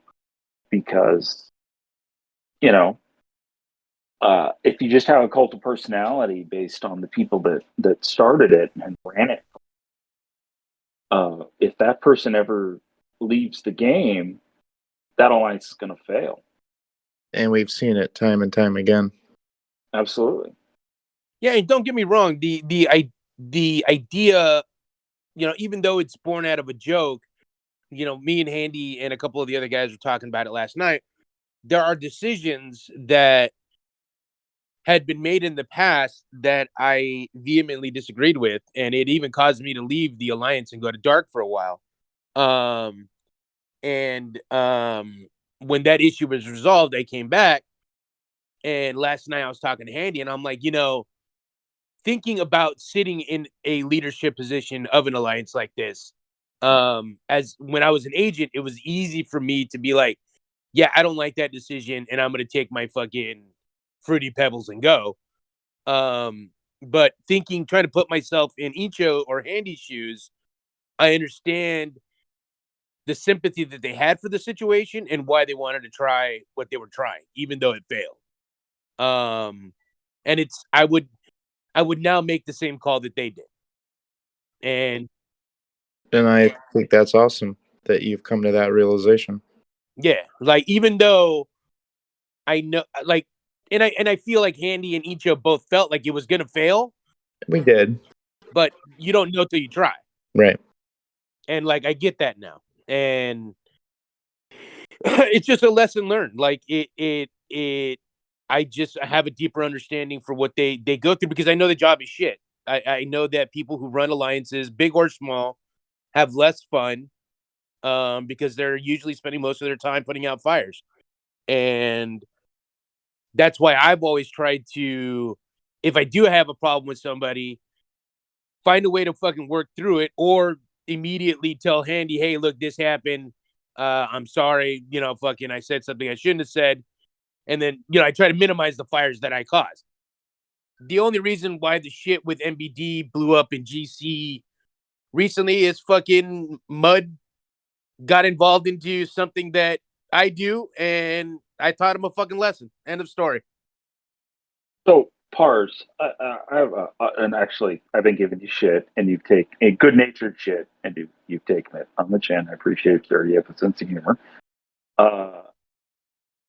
S2: Because, if you just have a cult of personality based on the people that started it and ran it, if that person ever leaves the game, that alliance is going to fail.
S1: And we've seen it time and time again.
S2: Absolutely.
S5: Yeah, and don't get me wrong. The idea, even though it's born out of a joke, me and Handy and a couple of the other guys were talking about it last night. There are decisions that had been made in the past that I vehemently disagreed with, and it even caused me to leave the alliance and go to dark for a while. When that issue was resolved, I came back, and last night I was talking to Handy, and I'm like, thinking about sitting in a leadership position of an alliance like this, as when I was an agent, it was easy for me to be like, yeah, I don't like that decision, and I'm gonna take my fucking fruity pebbles and go. But trying to put myself in Icho or Handy's shoes, I understand the sympathy that they had for the situation and why they wanted to try what they were trying, even though it failed. And I would now make the same call that they did. And
S1: I think that's awesome that you've come to that realization.
S5: yeah, like even though I know, like, and I feel like Handy and Icho both felt like it was gonna fail.
S1: We did.
S5: But you don't know till you try.
S1: Right.
S5: And like I get that now. And it's just a lesson learned. Like I just have a deeper understanding for what they go through because I know the job is shit. I know that people who run alliances, big or small, have less fun because they're usually spending most of their time putting out fires. And that's why I've always tried to, if I do have a problem with somebody, find a way to fucking work through it or immediately tell Handy, hey, look, this happened. I'm sorry, fucking I said something I shouldn't have said. And then, I try to minimize the fires that I caused. The only reason why the shit with MBD blew up in GC recently is fucking Mud got involved into something that I do, and I taught him a fucking lesson. End of story.
S2: So, Pars, I have and actually, I've been giving you shit, and you've taken a good-natured shit, and you've taken it on the chin. I appreciate your you have a sense of humor.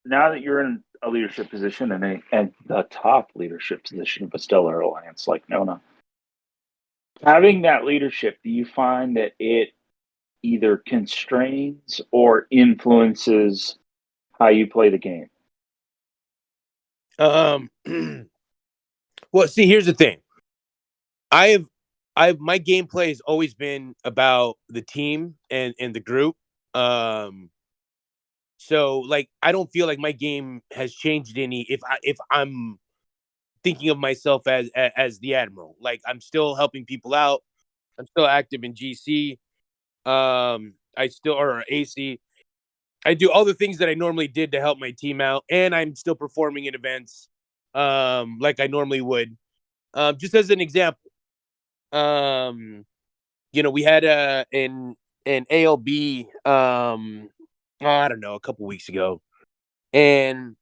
S2: Now that you're in a leadership position and the top leadership position of a stellar alliance like NONA, having that leadership, do you find that it either constrains or influences how you play the game?
S5: Well, see, here's the thing. I've my gameplay has always been about the team and the group. So like I don't feel like my game has changed any if I'm thinking of myself as the Admiral. Like I'm still helping people out. I'm still active in GC. I still or AC. I do all the things that I normally did to help my team out, and I'm still performing in events like I normally would. Just as an example, we had an ALB I don't know, a couple weeks ago. And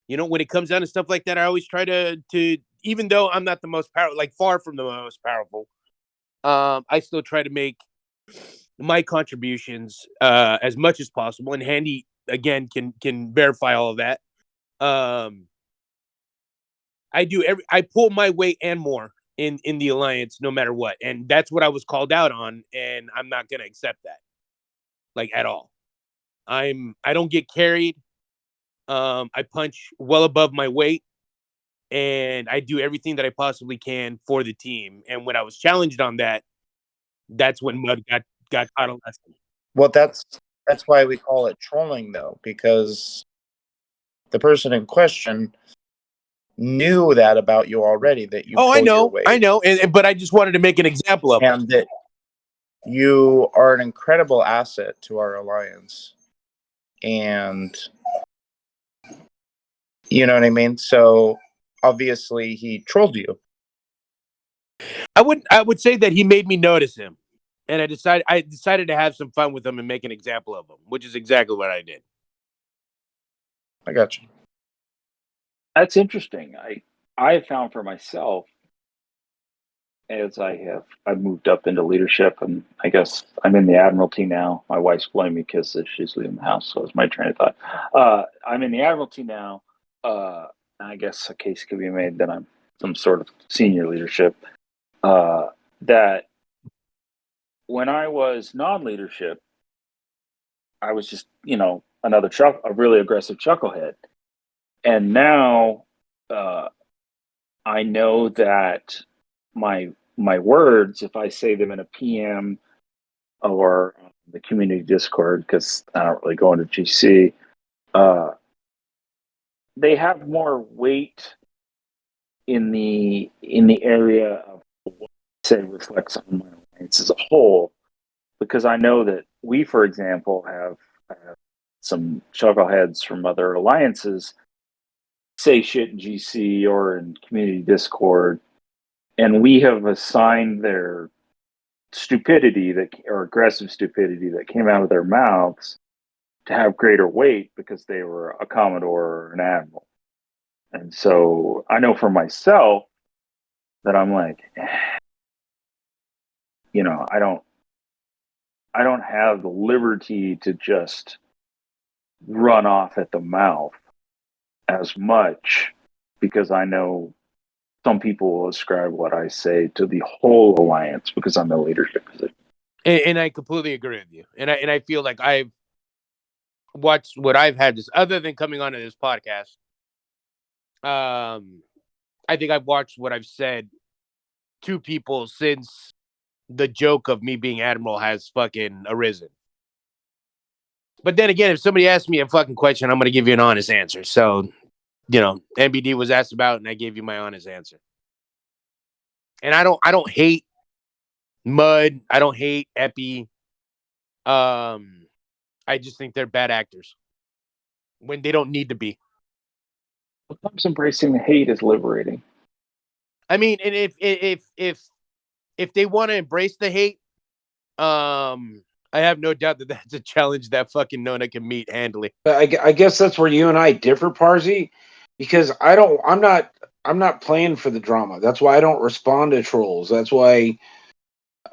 S5: when it comes down to stuff like that, I always try to even though I'm not the most powerful, like far from the most powerful, I still try to make my contributions as much as possible. And Handy again can verify all of that. I pull my weight and more in the alliance no matter what. And that's what I was called out on, and I'm not gonna accept that. Like at all. I don't get carried. I punch well above my weight, and I do everything that I possibly can for the team. And when I was challenged on that, that's when Mud got caught a lesson.
S1: Well, That's why we call it trolling, though, because the person in question knew that about you already, that you
S5: Oh, I
S1: pulled your
S5: know,
S1: weight,
S5: but I just wanted to make an example of it.
S1: and that you are an incredible asset to our alliance. And you know what I mean? So obviously he trolled you.
S5: I would say that he made me notice him, and I decided to have some fun with him and make an example of him, which is exactly what I did.
S1: I got you.
S2: That's interesting. I have found for myself as I've moved up into leadership, and I guess I'm in the Admiralty now. My wife's blaming me because she's leaving the house, so it's my train of thought. I'm in the Admiralty now. I guess a case could be made that I'm some sort of senior leadership. That when I was non-leadership, I was just another a really aggressive chucklehead, and now I know that my words, if I say them in a PM or the community Discord, because I don't really go into GC, they have more weight in the area of what I say reflects on my alliance as a whole, because I know that we, for example, have some chuckleheads from other alliances say shit in GC or in community Discord, and we have assigned their stupidity or aggressive stupidity that came out of their mouths to have greater weight because they were a Commodore or an Admiral. And so I know for myself that I'm like, I don't have the liberty to just run off at the mouth as much, because I know some people will ascribe what I say to the whole alliance because I'm in a leadership position.
S5: And I completely agree with you. And I feel like I've watched what I've had this, other than coming onto this podcast. I think I've watched what I've said to people since the joke of me being Admiral has fucking arisen. But then again, if somebody asks me a fucking question, I'm going to give you an honest answer. So, NBD was asked about, and I gave you my honest answer. And I don't hate Mud. I don't hate Epi. I just think they're bad actors when they don't need to be.
S2: Sometimes embracing the hate is liberating.
S5: I mean, and if they want to embrace the hate, I have no doubt that that's a challenge that fucking Nona can meet handily.
S7: I guess that's where you and I differ, Parzi, because I'm not playing for the drama. That's why I don't respond to trolls. That's why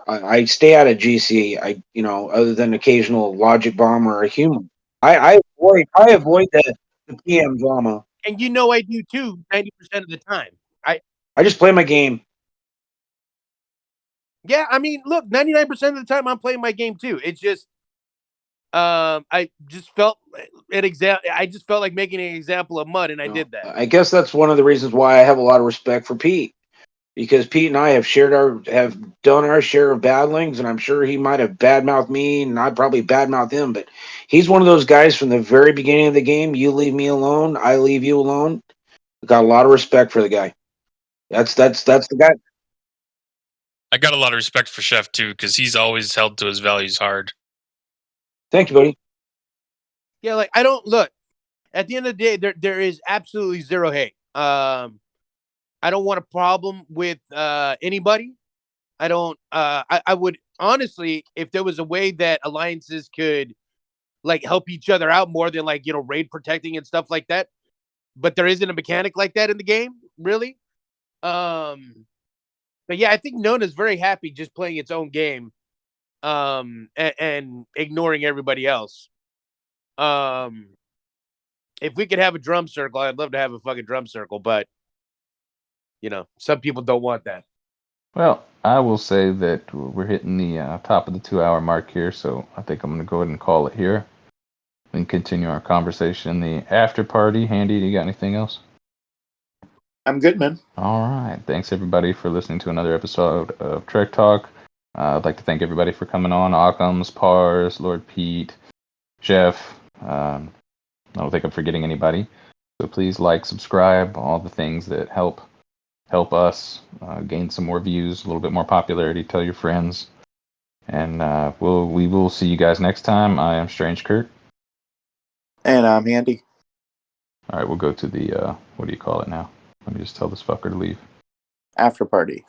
S7: I stay out of GC. Other than occasional logic bomb or a human, I avoid the PM drama.
S5: And I do too, 90% of the time.
S7: I just play my game.
S5: Yeah, I mean, look, 99% of the time I'm playing my game too. It's just, I just felt like making an example of Mud, and I did that.
S7: I guess that's one of the reasons why I have a lot of respect for Pete, because Pete and I have done our share of badlings, and I'm sure he might have badmouthed me, and I'd probably badmouth him. But he's one of those guys from the very beginning of the game. You leave me alone, I leave you alone. Got a lot of respect for the guy. That's the guy.
S6: I got a lot of respect for Chef too, because he's always held to his values hard.
S7: Thank you, buddy.
S5: Yeah, like I don't look. At the end of the day, there is absolutely zero hate. I don't want a problem with anybody. I don't. I would honestly, if there was a way that alliances could like help each other out more than like raid protecting and stuff like that, but there isn't a mechanic like that in the game, really. But yeah, I think Nona's very happy just playing its own game, and ignoring everybody else. If we could have a drum circle, I'd love to have a fucking drum circle, but some people don't want that.
S3: Well, I will say that we're hitting the top of the 2-hour mark here, so I think I'm going to go ahead and call it here and continue our conversation. The after party. Handy, do you got anything else?
S1: I'm good, man.
S3: All right. Thanks, everybody, for listening to another episode of Trek Talk. I'd like to thank everybody for coming on. Occam's, Pars, Lord Pete, Jeff. I don't think I'm forgetting anybody. So please like, subscribe, all the things that help us gain some more views, a little bit more popularity. Tell your friends, and we will see you guys next time. I am Strange Kirk,
S1: And I'm Handy.
S3: All right, we'll go to the what do you call it now? Let me just tell this fucker to leave.
S1: After party.